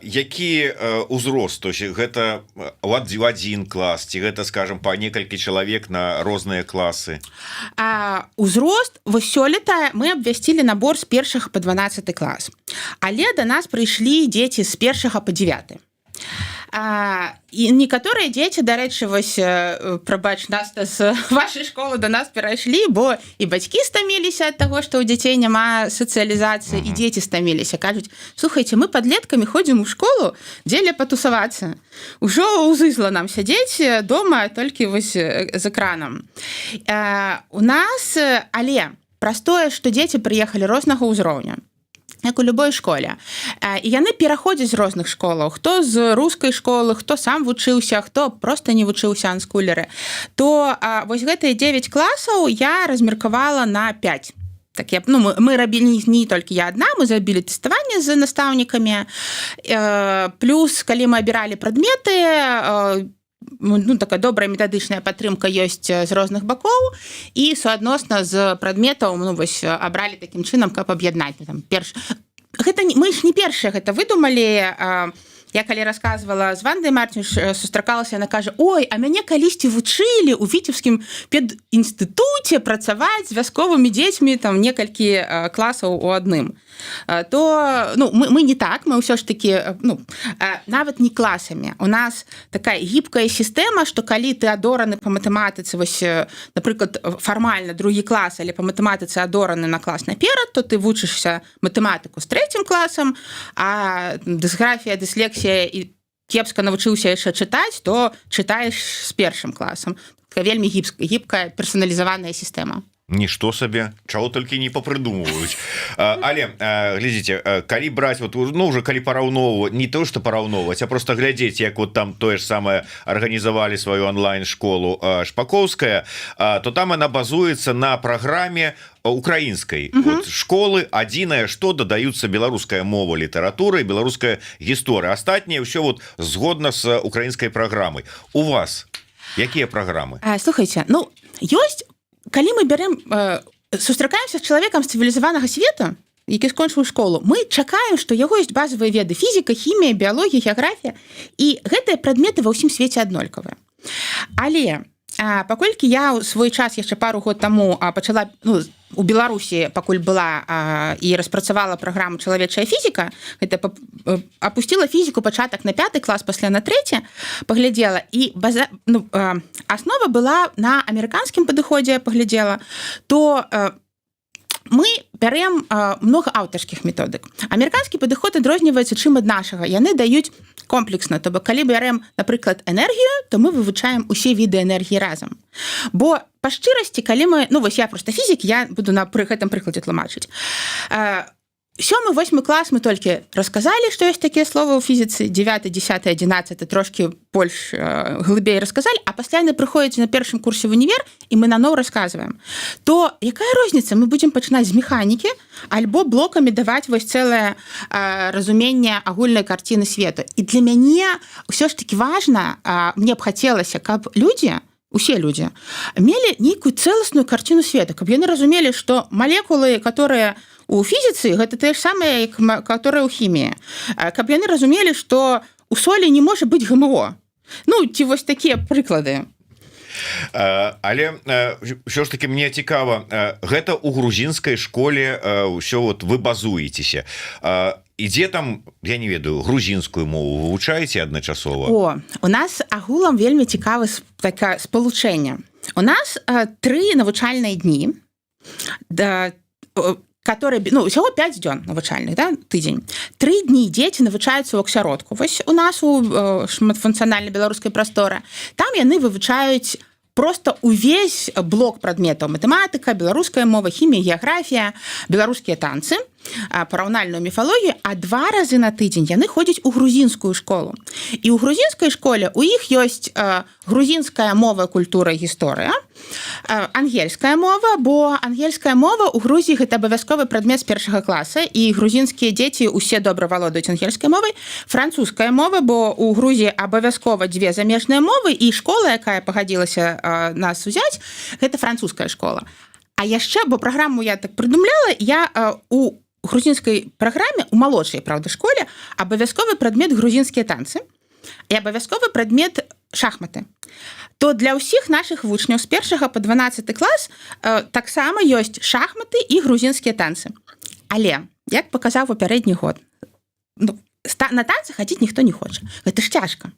Speaker 1: Які ўзрост, то есть гэта адзін клас, ці гэта, скажем, па некалькі чалавек на розныя класы?
Speaker 3: Узрост, вось сёлета мы абвясцілі набор з 1 па 12 клас, але да нас прыйшлі дзеці з 1 па 9. І некаторыя дзеці, дарэчы, вось, прабач, нас з вашай школы да нас перайшлі, бо і бацькі стаміліся ад таго, што ў дзяцей няма сацыялізацыі, і дзеці стаміліся. Кажуць, слухайце, мы падлеткамі ходзім у школу, дзеля патусавацца. Ужо ўзызла нам сядзець дома толькі вось з экранам. У нас, але праз тое, што дзеці прыехалі рознага ўзроўня, як у любой школе. І яны пераходзяць з розных школаў. Хто з рускай школы, хто сам вучыўся, хто проста не вучыўся анскулеры. То вось гэтыя 9 класаў я размеркавала на 5. Так, мы рабілі не толькі я адна, мы зрабілі тэставанне з настаўнікамі. Плюс, калі мы абіралі прадметы, такая добрая метадычная падтрымка ёсць з розных бакоў, і суадносна з прадметаў абралі такім чынам, каб аб'яднаць. Мы ж не першыя гэта выдумалі. я калі рассказывала з Вандай Мартинш сустракалася, яна кажа: ой, а мяне калісьці вучылі у віцебскім педінстытуце працаваць з вясковымі дзецьмі там некалькі класаў у адным. То мы не так, мы ўсё ж таки нават не класамі. У нас такая гібкая сістэма, што калі ты адораны па матэматыцы, вось, напрыклад, фармальна другі клас, але па матэматыцы адораны на клас наперад, то ты вучышся матэматыку з 3 класам, а дысграфія, дыслексія і кепска навучыўся яшчэ чытаць, то чытаеш з 1 класам. Такая вельмі гібкая персаналізаваная сістэма.
Speaker 1: Нішто сабе, чаго толькі не папрыдумваюць. Але глядзіце, калі браць уже калі параўноўваць, не то што параўноўваць, а просто глядзець, як вот там тое ж самае арганізавалі сваю онлайн-школу Шпаковская, то там яна базуецца на праграме украінскай школы. Адзінае, што дадаюцца беларуская мова, літаратура і беларуская гісторыя. Астатняе ўсё вот згодна з украінскай праграмай. У вас якія праграмы?
Speaker 3: Слухайце, ёсць, калі мы бярем, сустракаемся з чалавекам з цывілізаванага свету, які скончыў школу, мы чакаем, што яго ёсць базавыя веды: фізіка, хімія, біялогія, геаграфія, і гэтыя прадметы ва ўсім свеце аднолькавыя. Але паколькі я ў свой час яшчэ пару год таму пачала у Беларусі, пакуль была і распрацавала праграму «Чалавечая фізіка», гэта апусціла фізіку пачатак на 5 клас, пасля на 3, паглядзела, і аснова была на амерыканскім падыходзе, паглядзела, то мы бярем много аўтарскіх методык. Амерыканскі падыход адрозніваецца чым ад нашага. Яны даюць комплексна, то бок калі бярем, напрыклад, энергію, то мы вывучаем усе віды энергіі разам. Бо па шчырасці, калі мы, вось я проста фізік, я буду на гэтым прыкладзе тлумачыць. 7-8 клас мы толькі расказалі, што ёсць такія словы ў фізіцы, 9, 10, 11 трошкі больш глыбей расказалі, а пасля яны прыходзяць на першым курсе в універ, і мы наноў расказваем. То якая розніца? Мы будзем пачынаць з механікі, альбо блокамі даваць вось цэлае разуменне агульнай карціны свету. І для мяне ўсё ж таки важна, мне б хацелася, каб людзі, усе людзі, мелі нейкую цэласную карціну свету, каб яны разумелі, што малекулы, которые у фізіцы, гэта тыя ж самыя, которые ў хіміі. Каб яны разумелі, што у солі не можа быць ГМО. Ці вось такія прыклады.
Speaker 1: Але ўсё ж таки мне цікава, гэта ў грузінскай школе ўсё вы базуецеся. Ідзе там, я не ведаю, грузінскую мову вывучаеце адначасова?
Speaker 3: У нас агулам вельмі цікавы такое спалучэнне. У нас 3 навучальныя дні, которые, всего 5 дзён навучальных, тыдзень. 3 дні дзеці навучаюцца ў аксяродку. Вось у нас у шматфункцыянальнай беларускай прасторы. Там яны вывучаюць просто увесь блок прадметаў: матэматыка, беларуская мова, хімія, геаграфія, беларускія танцы, параўнальную міфалогію, а 2 разы на тыдзень яны ходзяць у грузінскую школу. І ў грузінскай школе у іх ёсць грузінская мова, культура, гісторыя, ангельская мова, бо ангельская мова ў Грузіі гэта абавязковы прадмет з 1 класа, і грузінскія дзеці усе добра валодаюць ангельскай мовай. Французская мова, бо ў Грузіі абавязкова 2 замежныя мовы, і школа, якая пагадзілася нас узяць, гэта французская школа. А яшчэ, бо праграму я так прыдумляла, я у грузінскай праграме, у малодшай, правда, школе, абавязковы прадмет грузінскія танцы і абавязковы прадмет шахматы. То для ўсіх нашых вучняў з 1 по 12 клас таксама ёсць шахматы і грузінскія танцы. Але, як паказаў папярэдні год, на танцы хадзіць ніхто не хоча. Гэта ж цяжка.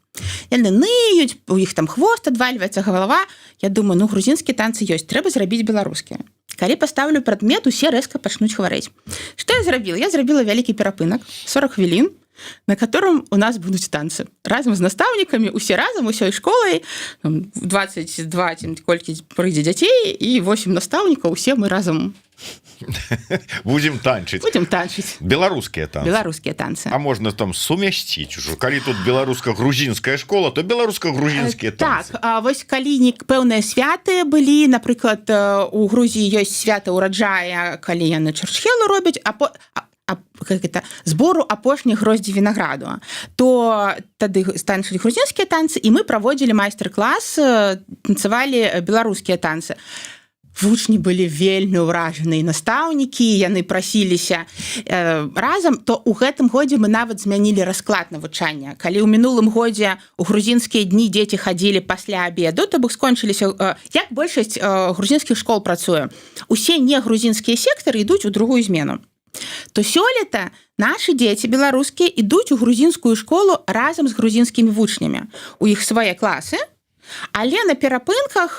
Speaker 3: Яны ныюць, у іх там хвост адвальваецца, галава. Я думаю, грузінскія танцы ёсць, трэба зрабіць беларускія. Калі паставлю прадмет, усе рэзка пачнуць хварэць. Што я зрабіла? Я зрабіла вялікі перапынак, 40 хвілін, на котором у нас будуць танцы. Разам з настаўнікамі, усе разам, усёй школай, 22, колькі прыйдзе дзяцей, і 8 настаўнікаў, усе мы разам
Speaker 1: будем танчыць. Беларускія танцы.
Speaker 3: Беларускія танцы.
Speaker 1: А можна там сумясціць ужо. Калі тут беларуска-грузінская школа, то беларуска-грузінскія танцы.
Speaker 3: Так, вось калі пэўныя святы былі, напрыклад, у Грузіі ёсць свята ўраджая, калі яны чарчхелу робяць, збору апошніх гроздзі вінаграду, то тады танчылі грузінскія танцы, і мы праводзілі майстар-клас, танцавалі беларускія танцы. вучні былі вельмі ўражаныя настаўнікі, яны прасіліся разам, то ў гэтым годзе мы нават змянілі расклад навучання. Калі ў мінулым годзе у грузінскія дні дзеці хадзілі пасля абеду, то бок скончыліся, як большасць грузінскіх школ працуе. Усе негрузінскія сектары ідуць у другую змену. То сёлета нашы дзеці беларускія ідуць у грузінскую школу разам з грузінскімі вучнямі. У іх свае класы, але на перапынках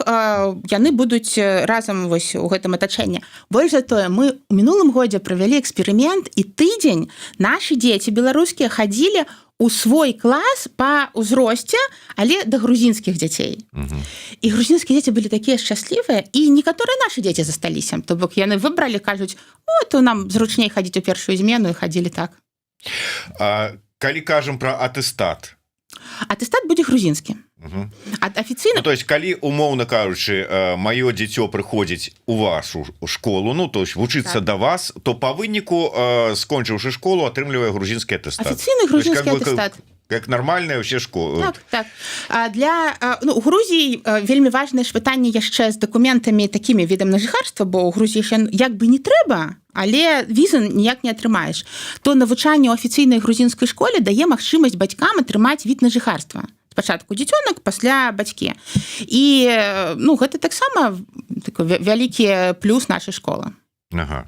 Speaker 3: яны будуць разам вось у гэтым атачэнні. Больш за тое, мы ў мінулым годзе правялі эксперымент, і тыдзень нашы дзеці беларускія хадзілі у свой клас па ўзросце, але да грузінскіх дзяцей. І грузінскія дзеці былі такія шчаслівыя, і некаторыя нашы дзеці засталіся. То бок яны выбралі, кажуць, то нам зручней хадзіць у першую змену, і хадзілі так.
Speaker 1: Калі кажам пра атэстат?
Speaker 3: Атэстат будзе грузінскі. Афіцыйна,
Speaker 1: то есть калі умоўна кажучы маё дзіцё прыходзіць у вашу школу, ну то есть вучыцца да вас, то па выніку скончыўшы школу атрымлівае грузінскі атэстат.
Speaker 3: Афіцыйны грузінскі атэстат.
Speaker 1: Как нормальная ўсе школы.
Speaker 3: Так. У Грузіі вельмі важнае ж пытанне яшчэ з дакументамі такімі відам на жыхарства, бо ў Грузіі як бы не трэба, але візы ніяк не атрымаеш. То навучанне ў афіцыйнай грузінскай школе дае магчымасць бацькам атрымаць від на жыхарства. Спачатку дзіцёнак, пасля бацькі. І гэта таксама вялікі плюс нашай школы.
Speaker 1: Ага.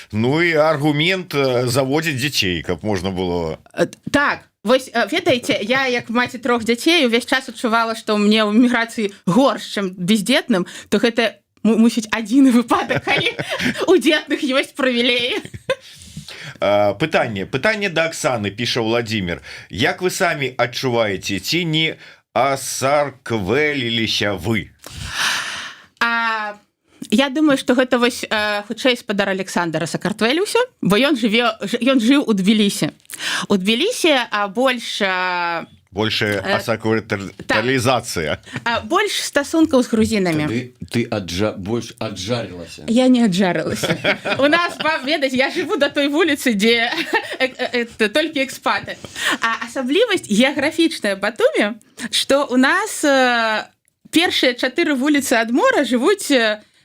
Speaker 1: Ну і аргумент заводзіць дзяцей, каб можна было...
Speaker 3: Так. Вось, ведаеце, я, як маці 3 дзяцей, увесь час адчувала, што мне ў міграцыі горш, чым бездетным, то гэта мусіць адзіны выпадак, калі у дзетных ёсць прывілеі.
Speaker 1: Пытанне да Аксаны, піша Владимир. Як вы самі адчуваеце, ці не асарквэліліся вы?
Speaker 3: Я думаю, што гэта вось хутчэй спадар Александра Сакартвэліўся, бо ён жыў у Тбілісі. У Тбілісі больш асарквэлізацыя. Больш стасункаў з грузінамі.
Speaker 2: Ты больш аджарылася.
Speaker 3: Я не аджарылася. У нас, ведаць, я жыву да той вуліцы, дзе толькі экспаты. А асаблівасць геаграфічная Батумі, што у нас першыя 4 вуліцы ад мора жывуць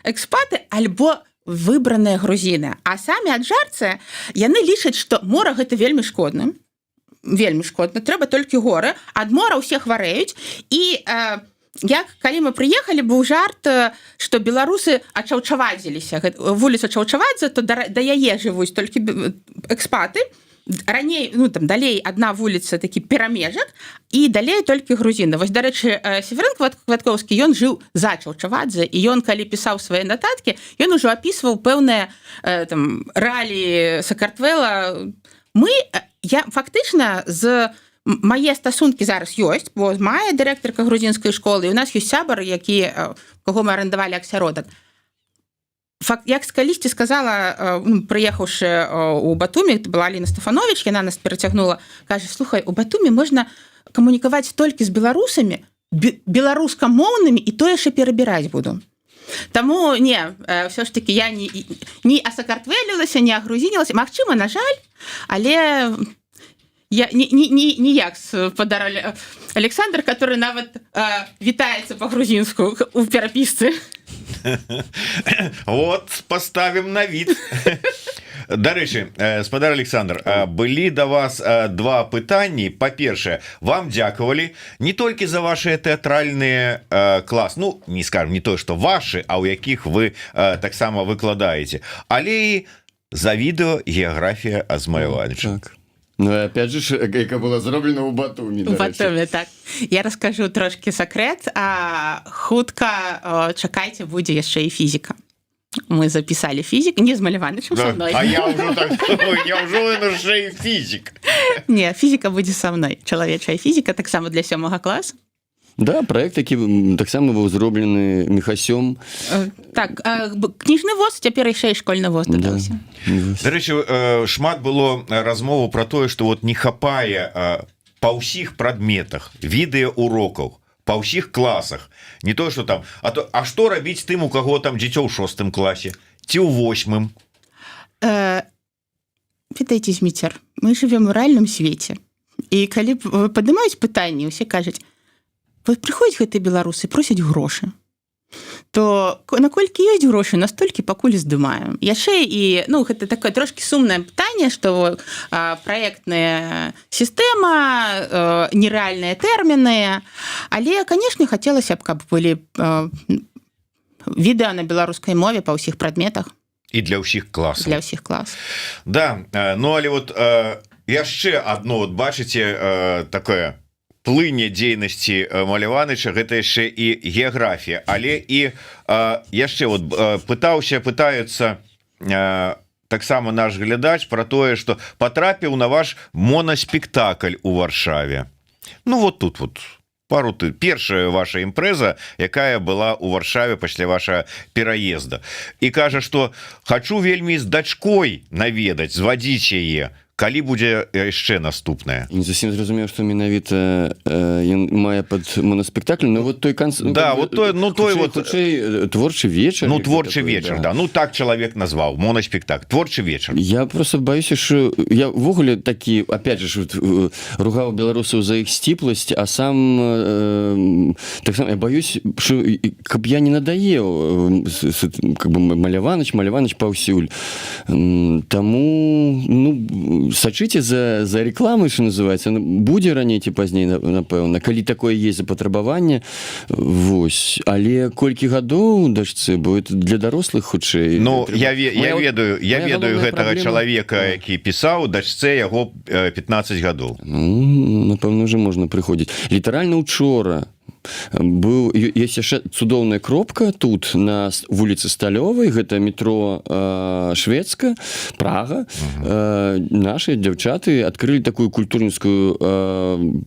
Speaker 3: экспаты альбо выбраныя грузіны. А самі аджарцы, яны лічаць, што мора гэта вельмі шкодным. Вельмі шкодна, трэба толькі горы. Ад мора ўсе хварэюць. І калі мы прыехалі, быў жарт, што беларусы ачаўчавадзіліся. Вуліца Чаўчавадзе, то да яе жывуць толькі экспаты. Раней, далей адна вуліца, такі перамежак, і далей толькі грузіны. Вось, дарэчы, Северын Кваткоўскі, ён жыў за Чаўчавадзе, і ён, калі пісаў свае нататкі, ён ужо апісваў пэўныя рэаліі Сакартвэла. Я фактычна мае стасункі зараз ёсць, бо мая дырэктарка грузінскай школы, і у нас ёсць сябар, каго мы арендавалі асяродак. Як калісьці сказала, прыехаўшы у Батумі, была Аліна Стефанович, яна нас перацягнула, кажа, слухай, у Батумі можна камунікаваць толькі з беларусамі, беларускамоўнымі, і то яшчэ перабіраць буду. Таму, не, ўсё ж такі я не асакартвэлілася, не агрузінілася. Магчыма, на жаль, але я ніяк спадар Александр, который нават вітаецца па-грузінску у перапісцы.
Speaker 1: Вот, поставим на вид. Дарэчы, спадар Александр, былі да вас 2 пытанні. Па-першае, вам дзякавалі не толькі за ваши тэатральныя клас, не скажем, не то, што ваши, а ў якіх вы таксама выкладаеце, але і за відэо геаграфія Азмаеванча.
Speaker 2: Так. Опять же, яка була зроблена у Батумі.
Speaker 3: У Батумі, так. Я раскажу трошки секрет, а хутка чакайце, будзе яшчэ і фізіка. Мы записали фізік, не з Маляванычем, со мной.
Speaker 1: А я ўжо так думаю, яшчэ і фізік.
Speaker 3: Не, фізіка будзе са мной. Чалавечая фізіка, таксама для 7 класу.
Speaker 2: Да, проект, які таксама быў зроблены Міхасём.
Speaker 3: Так, кніжны воз, цяпер яшчэ і школьны воз дадаўся.
Speaker 1: Дарэчы, шмат было размову пра тое, што не хапае па ўсіх прадметах відэаурокаў, па ўсіх класах. Не то, што там... А што рабіць тым, у каго там дзіцё ў 6 класе? Ці ў 8?
Speaker 3: Пытайце, Зміцер, мы жывем у рэальным свеце. І калі падымаюць пытанні, усе кажуць, приходять гэтыя беларусы, просяць грошы. то наколькі ёсць грошы, настолькі пакуль здымаем. Яшчэ і гэта такое трошкі сумнае пытанне, што праектная сістэма, нерэальныя тэрміны, але, канешне, хацелася б, каб былі відэа на беларускай мове па ўсіх прадметах.
Speaker 1: І для ўсіх класаў.
Speaker 3: Для ўсіх класаў.
Speaker 1: Да, але яшчэ адно, бачыце, такое плыне дзейнасці Маляваныча, гэта яшчэ і геаграфія, але і яшчэ пытаюцца таксама наш глядач про тое, што патрапіў на ваш моноспектакль у Варшаве. Тут першая ваша імпрэза, якая была у Варшаве пасля ваша пераезда, і кажа, што хачу вельмі з дачкой наведаць, звадзіць яе, калі будзе яшчэ наступная.
Speaker 2: Не зусім зразумеў, што менавіта ён мае пад моноспектакль, той творчы вечар.
Speaker 1: Творчы вечар, да. Так чалавек назваў, моноспектакль, творчы вечар.
Speaker 2: Я просто боюся, що я ввогуле такі, опять же, ругаў беларусаў за іх сціпласць, а сам таксама я боюсь, що каб я не надаеў Маляваныч паўсюль. Таму сачыце за рекламой, что называется, будзе раней ці пазней, напэўна, калі такое есть запатрабаванне. Вось, але колькі гадоў дачцы, бо это для дарослых хутчэй.
Speaker 1: Я ведаю гэтага чалавека, які пісаў, дачцэ яго 15 гадоў.
Speaker 2: Напэўна, уже можна прыходзіць. Літаральна учора есть яшчэ цудоўная кропка тут на вуліцы Сталёвай, гэта метро Шведска, Прага. Нашы дзяўчаты адкрылі такую культурніцкую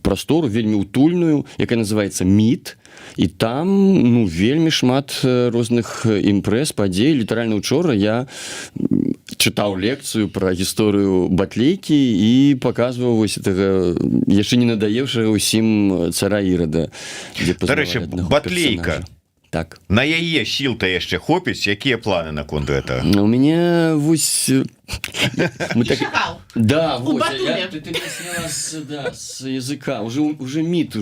Speaker 2: прастору, вельмі утульную, якая называецца МІД. І там вельмі шмат розных імпрэз, падзей. Літаральна учора я чытаў лекцыю пра гісторыю батлейкі і паказваў вось гэтага яшчэ не надаеўшага ўсім цара Ірада.
Speaker 1: Дарэчы, батлейка.
Speaker 2: Так.
Speaker 1: На яе сіл-то яшчэ хопіць, якія планы наконт гэтага?
Speaker 2: У мяне вось... Да,
Speaker 3: вот,
Speaker 2: ты не сняла с языка. Уже МІД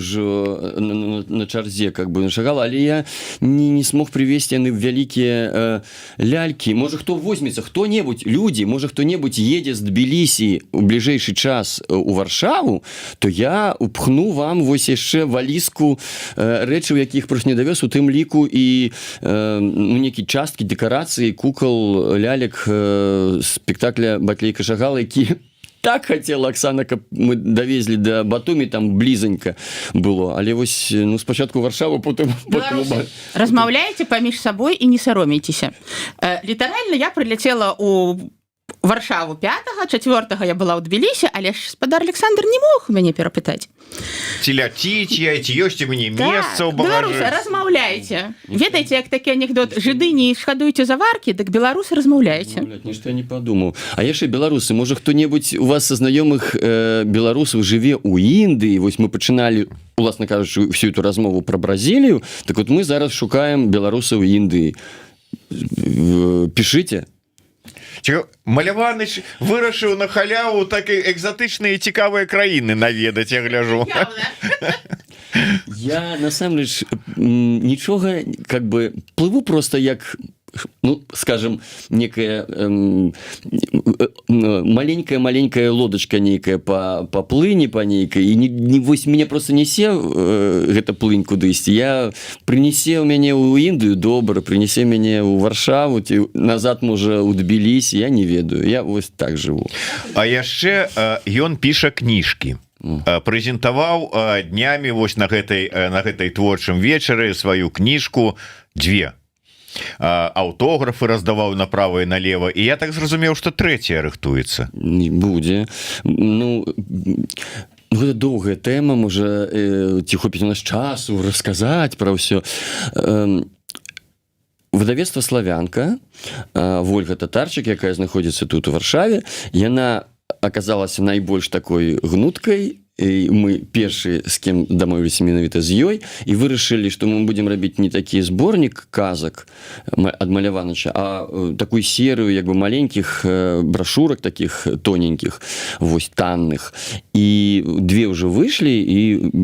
Speaker 2: на чарзе нашагала, але я не смог привезти яны вялікія лялькі. Можа, хто возьмецца, хто-небудзь, людзі, можа, хто-небудзь едзе з Тбілісі ў бліжэйшы час у Варшаву, то я упхну вам вось яшчэ валізку рэчаў, якіх проста не давёз, у тым ліку і некі часткі, дэкарацыі, кукол, лялек, спектакля Батлейка Шагала, які так хотела Оксана, каб мы давезлі до Батумі, там блізанька было. Але вось спачатку Варшаву, потым...
Speaker 3: Размаўляеце паміж сабой і не саромейцеся. Літаральна я прыляцела у Варшаву 5-го, 4-го я была ў Тбілісі, але ж спадар Александр не мог мяне перапытаць.
Speaker 1: Ці ляціць, ці ёсць у мяне месца ў багажы.
Speaker 3: Беларусы, размаўляйце. Ведаеце, як такі анекдот, жыды не шкадуйце заваркі, дык беларусы размаўляйце.
Speaker 2: Нешта я не падумаў. А яшчэ беларусы, можа, хто-небудзь у вас са знаёмых беларусаў жыве ў Індыі? Вось мы пачыналі, уласна кажучы, всю эту размову пра Бразілію, так вот мы зараз шукаем беларусаў Індыі. Пішыце.
Speaker 1: Маляваныч вырашыў на халяву так і экзатычныя і цікавыя краіны наведаць, я гляжу.
Speaker 2: Я, насамрэч, нічога, плыву просто як... скажем, некая маленькая лодочка нейкая по плыні по нейкай, і вось мяне просто несе гэта плынь кудысьці. Я прынесе мяне ў Індыю, добра, прынесе мяне ў Варшаву, ці назад, можа, у Тбілісі, я не ведаю. Я вось так жыву.
Speaker 1: А яшчэ ён піша кніжкі. Прэзентаваў днямі вось на гэтай творчым вечары сваю кніжку, 2. Аўтографы раздаваў направо і налево, і я так зразумеў, што 3-я рыхтуецца.
Speaker 2: Не будзе. Гэта доўгая тэма, можа, ці хопіць у нас часу расказаць пра ўсё. Выдавецтва «Славянка», Вольга Татарчык, якая знаходзіцца тут у Варшаве, яна аказалася найбольш такой гнуткай і мы першыя, з кем дамовіліся менавіта з ёй, і вырашылі, што мы будзем рабіць не такі зборнік казак ад Маляваныча, а такую серыю як бы маленькіх брашурак такіх тоненькіх, вось танных. І две ўжо выйшлі, і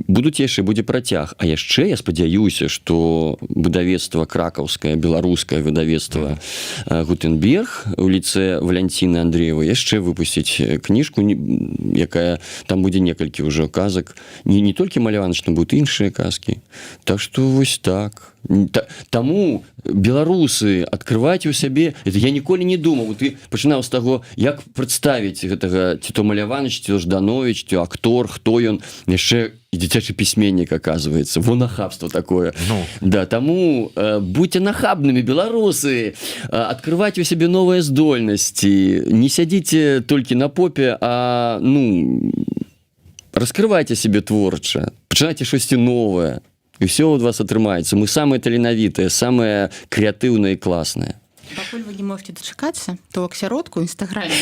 Speaker 2: будуць яшчэ, будзе працяг. А яшчэ я спадзяюся, што выдавецтва кракаўскае, беларускае выдавецтва Гутенберг у ліцэ Валянціны Андреевой яшчэ выпусціць кніжку, якая там будзе некалькі ўжо казак, не толькі Маляваныч, там будуць іншыя казкі. Так што вось так. Таму беларусы, адкрывайце ў сябе, я ніколі не думаў, ты пачынаў з таго, як прадставіць гэтага ці то Маляваныч, ці то Жданович, ці актор, хто ён, яшчэ і дзіцячы пісьменнік, аказваецца, во нахабства такое. Да, таму будьце нахабнымі, беларусы, адкрывайце ў сябе новыя здольнасці, не сядзіце толькі на попе, а, раскрывайце сябе творча, пачынайце штосьці новае, і все у вас атрымаецца. Мы самыя таленавітыя, самыя крэатыўныя і класныя.
Speaker 3: Пакуль вы не можете дачакацца, то аксяродку ў інстаграме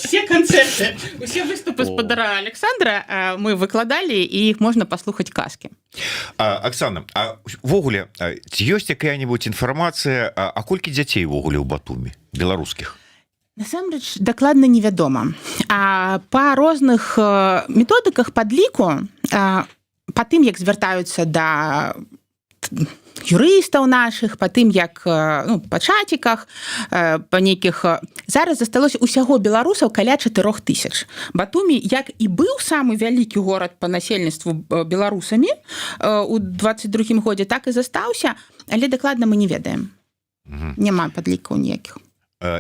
Speaker 3: все канцэрты, усе выступы спадара Александра мы выкладалі, і іх можна паслухаць казкі.
Speaker 1: Оксана, а ввогуле ці ёсць якая-нибудь інфармацыя, а колькі дзяцей ввогуле ў Батумі беларускіх?
Speaker 3: Насамрэч дакладна невядома. Па розных методыках падліку, па тым, як звяртаюцца да юрыстаў нашых, па тым, як па чаціках, па нейкіх... Зараз засталося ўсяго беларусаў каля 4000. Батумі, як і быў самы вялікі горад па насельніцтву беларусамі у 22-м годзе, так і застаўся, але дакладна мы не ведаем. Няма падлікаў ніякіх.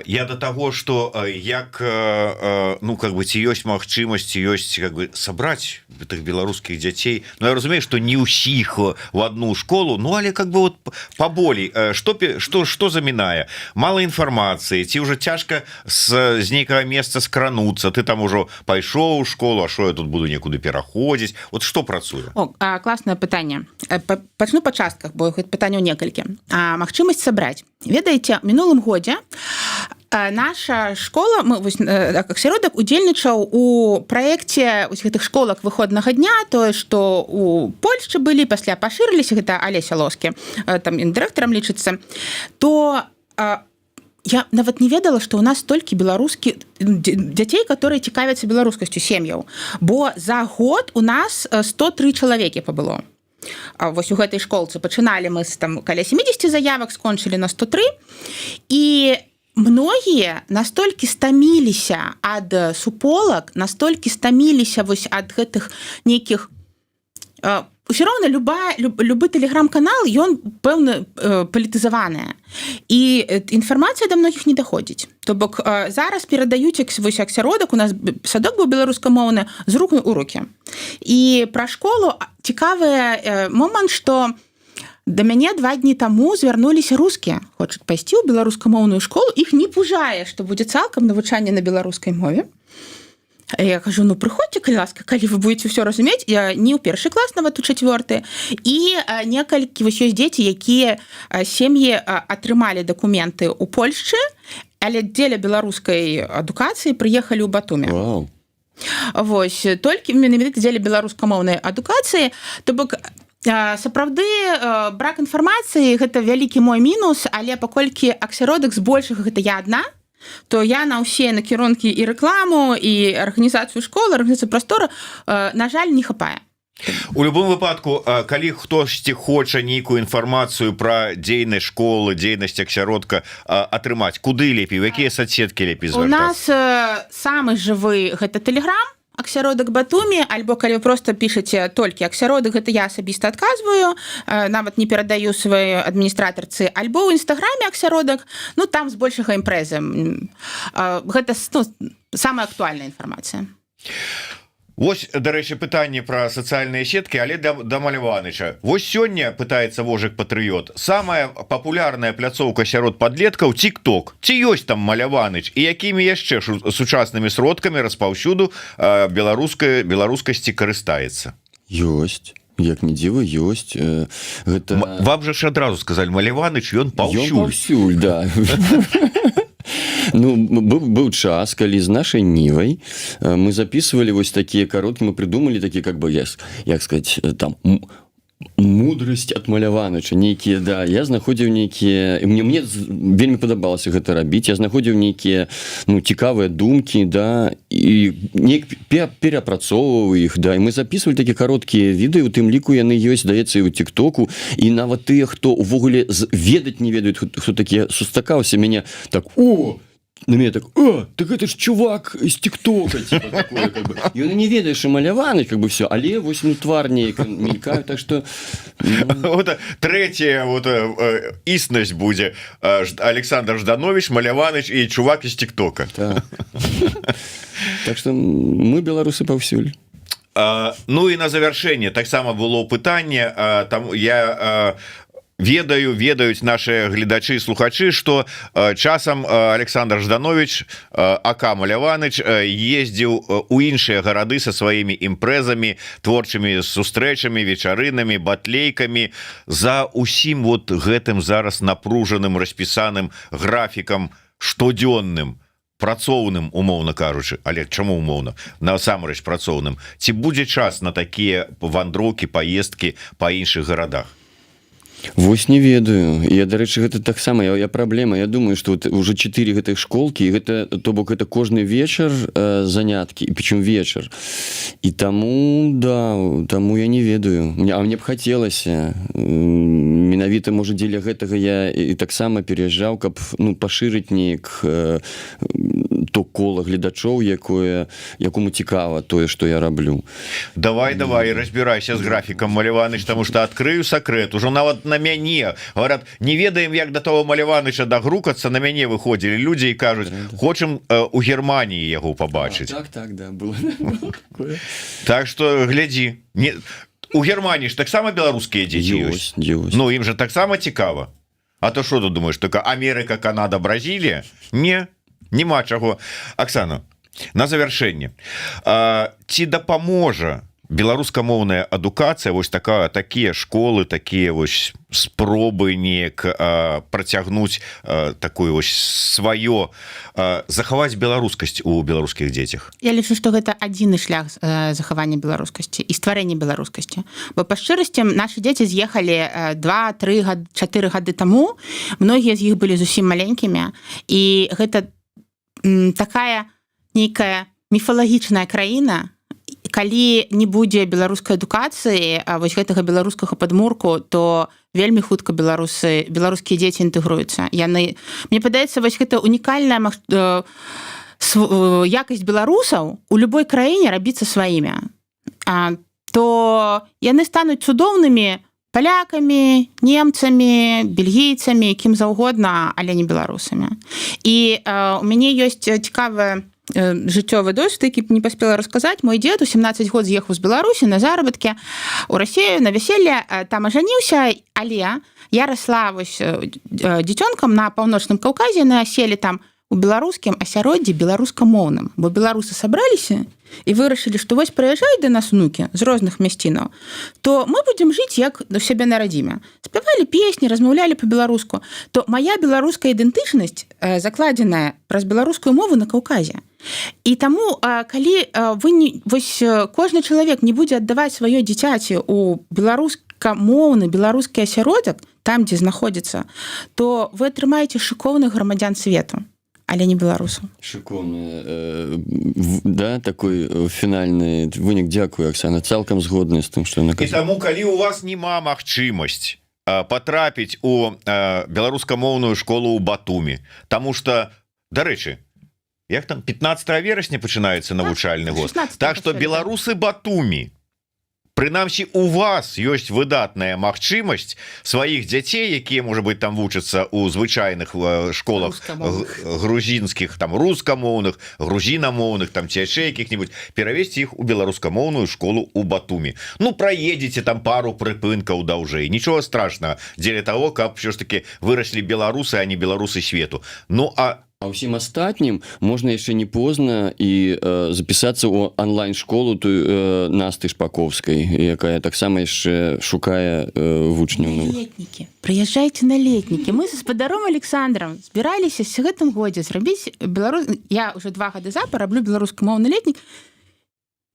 Speaker 1: Я до того, что як ці ёсць магчымасць, ёсць сабраць гэтых беларускіх дзяцей. Я разумею, что не ўсіх в одну школу, але вот поболей. Что замінае? Мало інфармацыі, ці ўжо цяжка з нейкага месца скрануцца, ты там ужо пайшоў у школу, а што я тут буду некуды пераходзіць? Вот што працуе?
Speaker 3: Класнае пытанне. Пачну па частках, бо гэта пытанняў некалькі. Магчымасць сабраць. Ведаеце, в мінулым годзе наша школа, аксяродак удзельнічаў у праекце гэтых школак выходнага дня, тое, што у Польшчы былі, пасля пашырыліся, гэта Алеся Лоскі, там ён дырэктарам лічыцца, то я нават не ведала, што ў нас столькі беларускі дзяцей, которые цікавяцца беларускасцю сем'яў, бо за год у нас 103 чалавекі пабыло. Вось у гэтай школцы пачыналі мы там каля 70 заявак, скончылі на 103, і многія настолькі стаміліся ад суполак, настолькі стаміліся вось ад гэтых нейкіх... Усё роўна любы тэлеграм-канал, ён пэўна палітызаваная. І інфармацыя да многіх не даходзіць. То бок зараз перадаюць вось аксяродак, у нас садок быў беларускамоўны, з рук у рукі. І пра школу цікавы момант, што да мяне 2 дні таму звярнуліся рускія, хочуць пайсці ў беларускамоўную школу, іх не пужае, што будзе цалкам навучанне на беларускай мове. Я кажу, прыходзьце, калі ласка, калі вы будете ўсё разумець, не ў першы клас, нават у 4-й. І некалькі вось ёсць дзеці, якія сем'і атрымалі дакументы ў Польшчы, але дзеля беларускай адукацыі прыехалі ў Батуме.
Speaker 2: Вау.
Speaker 3: Вось, толькі менавіта дзеля беларускамоўнай адукацыі, то бок сапраўды брак інфармацыі гэта вялікі мой мінус, але паколькі аксяродак збольшага гэта я адна, то я на ўсе накірункі і рэкламу, і арганізацыю школы, арганізацыю прастора, на жаль, не хапае.
Speaker 1: У любым выпадку, калі хтосьці хоча нейкую інфармацыю пра дзейнасць школы, дзейнасць аксяродка атрымаць, куды лепей, у якія соцсеткі лепей звяртацца?
Speaker 3: У нас самы жывы гэта Телеграм, аксяродак Батумі, альбо калі вы проста пішаце толькі аксяродак, гэта я асабіста адказваю, нават не перадаю сваёй адміністратарцы, альбо ў інстаграме аксяродак, там збольшага імпрэзы. Гэта самая актуальная інфармацыя.
Speaker 1: Вось, дарэчы, пытанне пра сацыяльныя сеткі, але да Маляваныча. Вось сёння, пытаецца Вожык Патрыёт, самая папулярная пляцоўка сярод падлеткаў TikTok. Ці ёсць там Маляваныч? І якімі яшчэ сучаснымі сродкамі распаўсюду беларускасці карыстаецца?
Speaker 2: Ёсць. Як не дзіва, ёсць.
Speaker 1: Вам жа ж адразу сказалі, Маляваныч, ён паўсюль.
Speaker 2: Ён паўсюль, да. Ну, быў час, калі з нашай нівай мы записывали вось такія кароткі, мы придумали такія, как бы, як сказать, там, мудрасць ад Маляваныча, нейкія, да, я знаходзіў нейкія, мне вельмі падабалася гэта рабіць, я знаходзіў нейкія, ну, цікавыя думкі, да, і неяк перапрацоўваў іх, да, і мы записывали такія кароткія відэо, у тым ліку яны ёсць, здаецца, і ў тиктоку, і нават тыя, хто увогуле ведаць не ведаюць, хто такія, сустракаўся мяне так, о, на меня так, так это ж чувак из ТикТока, типа, такое, как бы. И он не ведает, что Маляваныч, как бы, все, але вось ну твар нейка мелькают, так что...
Speaker 1: Вот третья вот истность будет Александр Жданович, Маляваныч и чувак из ТикТока.
Speaker 2: Так что мы беларусы паўсюль.
Speaker 1: Ну и на завершение таксама было пытанне, там я... ведаюць наши гледачы і слухачы, что часам Александр Жданович, ака Маляваныч, ездзіў у іншыя гарады со сваімі імпрэзамі, творчымі сустрэчамі, вечарынамі, батлейкамі, за усім вот гэтым зараз напружаным распісаным графікам штодзённым, працоўным, умоўна кажучы, але чаму умоўна, насамрэч працоўным, ці будзе час на такія вандроўкі, паездкі па іншых гарадах?
Speaker 2: Вось не ведаю, я, дарэчы, гэта таксама я праблема, я думаю, что вот уже 4 гэтых школкі, гэта, то бок это кожны вечар заняткі, причем вечар, і таму, да, таму я не ведаю, а мне б хацелася, менавіта, можа, дзеля гэтага я і таксама пераязджаў, каб, ну, пашырыць неяк то кола гледачоў, якому цікава тое, што я раблю.
Speaker 1: Давай, разбирайся з графікам, Маляваныч, тому что адкрыю сакрэт, ужо нават на мяне говорят, не ведаем, як до того Маляваныча дагрукацца, на мяне выходзілі людзі і кажуць, хочам у Германії яго пабачыць.
Speaker 2: Так, да, было.
Speaker 1: Так что глядзі, у Германії ж таксама беларускія дзеці ёсць. Ну, ім же таксама цікава. А то что ты думаешь, только Америка, Канада, Бразилия? Не, нема чаго. Оксана, на завершэнне, ці дапаможа беларускамоўная адукацыя, вось такія школы, такія вось спробы неяк працягнуць такую вось сваё, захаваць беларускасць у беларускіх дзецях?
Speaker 3: Я лічу, што гэта адзіны шлях захавання беларускасці і стварэння беларускасці. Бо па шчырасці нашы дзеці з'ехалі 2, 3, 4 гады таму, многія з іх былі зусім маленькімі, і гэта такая нейкая міфалагічная краіна, калі не будзе беларускай адукацыі, вось гэтага беларускага падмурку, то вельмі хутка беларускія дзеці інтэгруюцца. Мне падаецца, вось гэта унікальная якасць беларусаў у любой краіне рабіцца сваімі. То яны стануць цудоўнымі палякамі, немцамі, бельгійцамі, кім заўгодна, але не беларусамі. І у мяне ёсць цікавая жыццёвы досвед, які не паспела расказаць. Мой дзед у 17 год з'ехаў з Беларусі на заработкі у Расію, на вяселле, там ажаніўся, але я расла вось дзіцёнкам на паўночным Каўказе, на аселе там у беларускім асяроддзі беларускамоўным, бо беларусы сабраліся і вырашылі, што вось прыязджаюць да нас унукі з розных мясцінаў, то мы будзем жыць як у сябе на радзіме. Спявалі песні, размаўлялі па-беларуску, то моя беларуская ідэнтычнасць закладзеная праз беларускую мову на Каўказе. І таму, калі вось кожны чалавек не будзе аддаваць сваё дзіцяці у беларускамоўны беларускі асяродак, там, дзе знаходзіцца, то вы атрымаеце шыкоўных грамадзян свету, але не беларусаў.
Speaker 2: Шыкоўны, да, такой фінальны вынік. Дзякую, Аксана, цалкам згодны з тым, што яна казала.
Speaker 1: І таму, калі у вас няма магчымасць патрапіць у беларускамоўную школу ў Батумі, таму што, дарэчы, як там 15 верасня пачынаецца навучальны год, так што беларусы Батумі, прынамсі у вас ёсць выдатная магчымасць сваіх дзяцей, якія, можа быць, там вучацца ў звычайных школах грузінскіх, там рускамоўных, грузінамоўных, там ці яшчэ якіх-небудзь, перавесці іх у беларускамоўную школу ў Батумі. Ну, праедзеце там пару прыпынкаў даўжэй, нічога страшнага, дзеля таго, каб ўсё ж таки выраслі беларусы, а не беларусы свету. Ну, а
Speaker 2: А ўсім астатнім можна яшчэ не позна і запісацца ў онлайн-школу Насты Шпаковскай, якая таксама яшчэ шукае вучняў.
Speaker 3: Летнікі, прыязджайце на летнікі. Мы з гаспадаром Александром збіраліся з гэтым годзе зрабіць беларус... Я уже 2 гады запар раблю беларускамоўны летнік.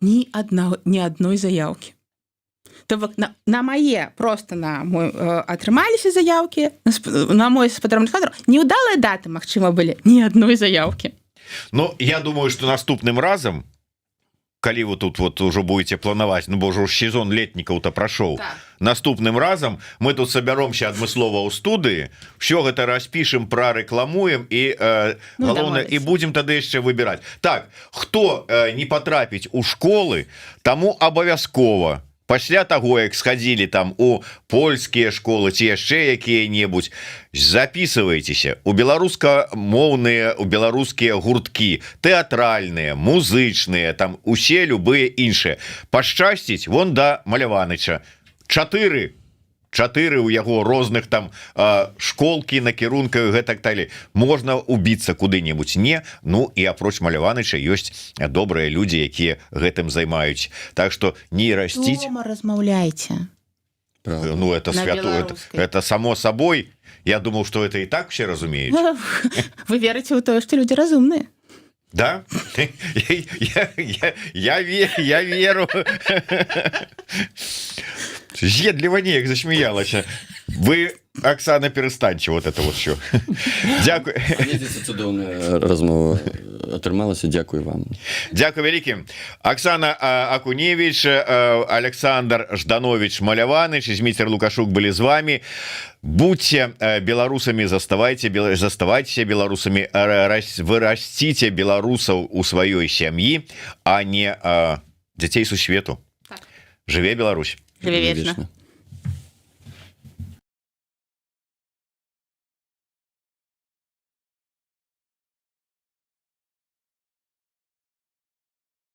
Speaker 3: Ні адной заявкі. То бок на мае, просто на мой атрымаліся заявкі, на мой гаспадаром Александром неўдалыя даты, магчыма, былі, ні адной заявкі.
Speaker 1: Ну, я думаю, что наступным разом, калі вы тут вот уже будете планаваць, ну, бо ўжо сезон летнікаў-то прашоў,
Speaker 3: Так.
Speaker 1: Наступным разом мы тут собяромся адмыслова ў студыі, все гэта распішем, прарэкламуем і галоўнае, і будем тады яшчэ выбіраць. Так, хто не потрапіць у школы, таму абавязкова пасля таго, як схадзілі там у польскія школы ці яшчэ якія-небудзь, записывайтеся у беларускамоўныя, у беларускія гурткі, тэатральныя, музычныя, там усе любыя іншыя. Пашчасціць вон да Маляваныча. 4 у яго розных там школкі, накірунках, гэтак далей. Можна убіцца куды-небудзь. Не, ну і апроч Маляваныча ёсць добрыя людзі, якія гэтым займаюць. Так што не расціць.
Speaker 3: Дома размаўляйце.
Speaker 1: Ну, это свято, это само собой. Я думал, что это и так все разумеют.
Speaker 3: Вы верыце ў тое, што людзі разумныя?
Speaker 1: Да? Я веру. З'едліва неяк засмеялася. Вы, Оксана, перестаньте вот это вот все. Дякую.
Speaker 2: Цудоўная размова атрымалася. Дякую вам.
Speaker 1: Дякую вялікі. Оксана Акуневич, Александр Жданович Маляваныч, Зміцер Лукашук были з вами. Будьте беларусамі, заставайцеся беларусамі, вырасціце беларусаў у сваёй сям'і, а не дзяцей сусвету.
Speaker 3: Так.
Speaker 1: Жыве Беларусь.
Speaker 3: Жыве вечна.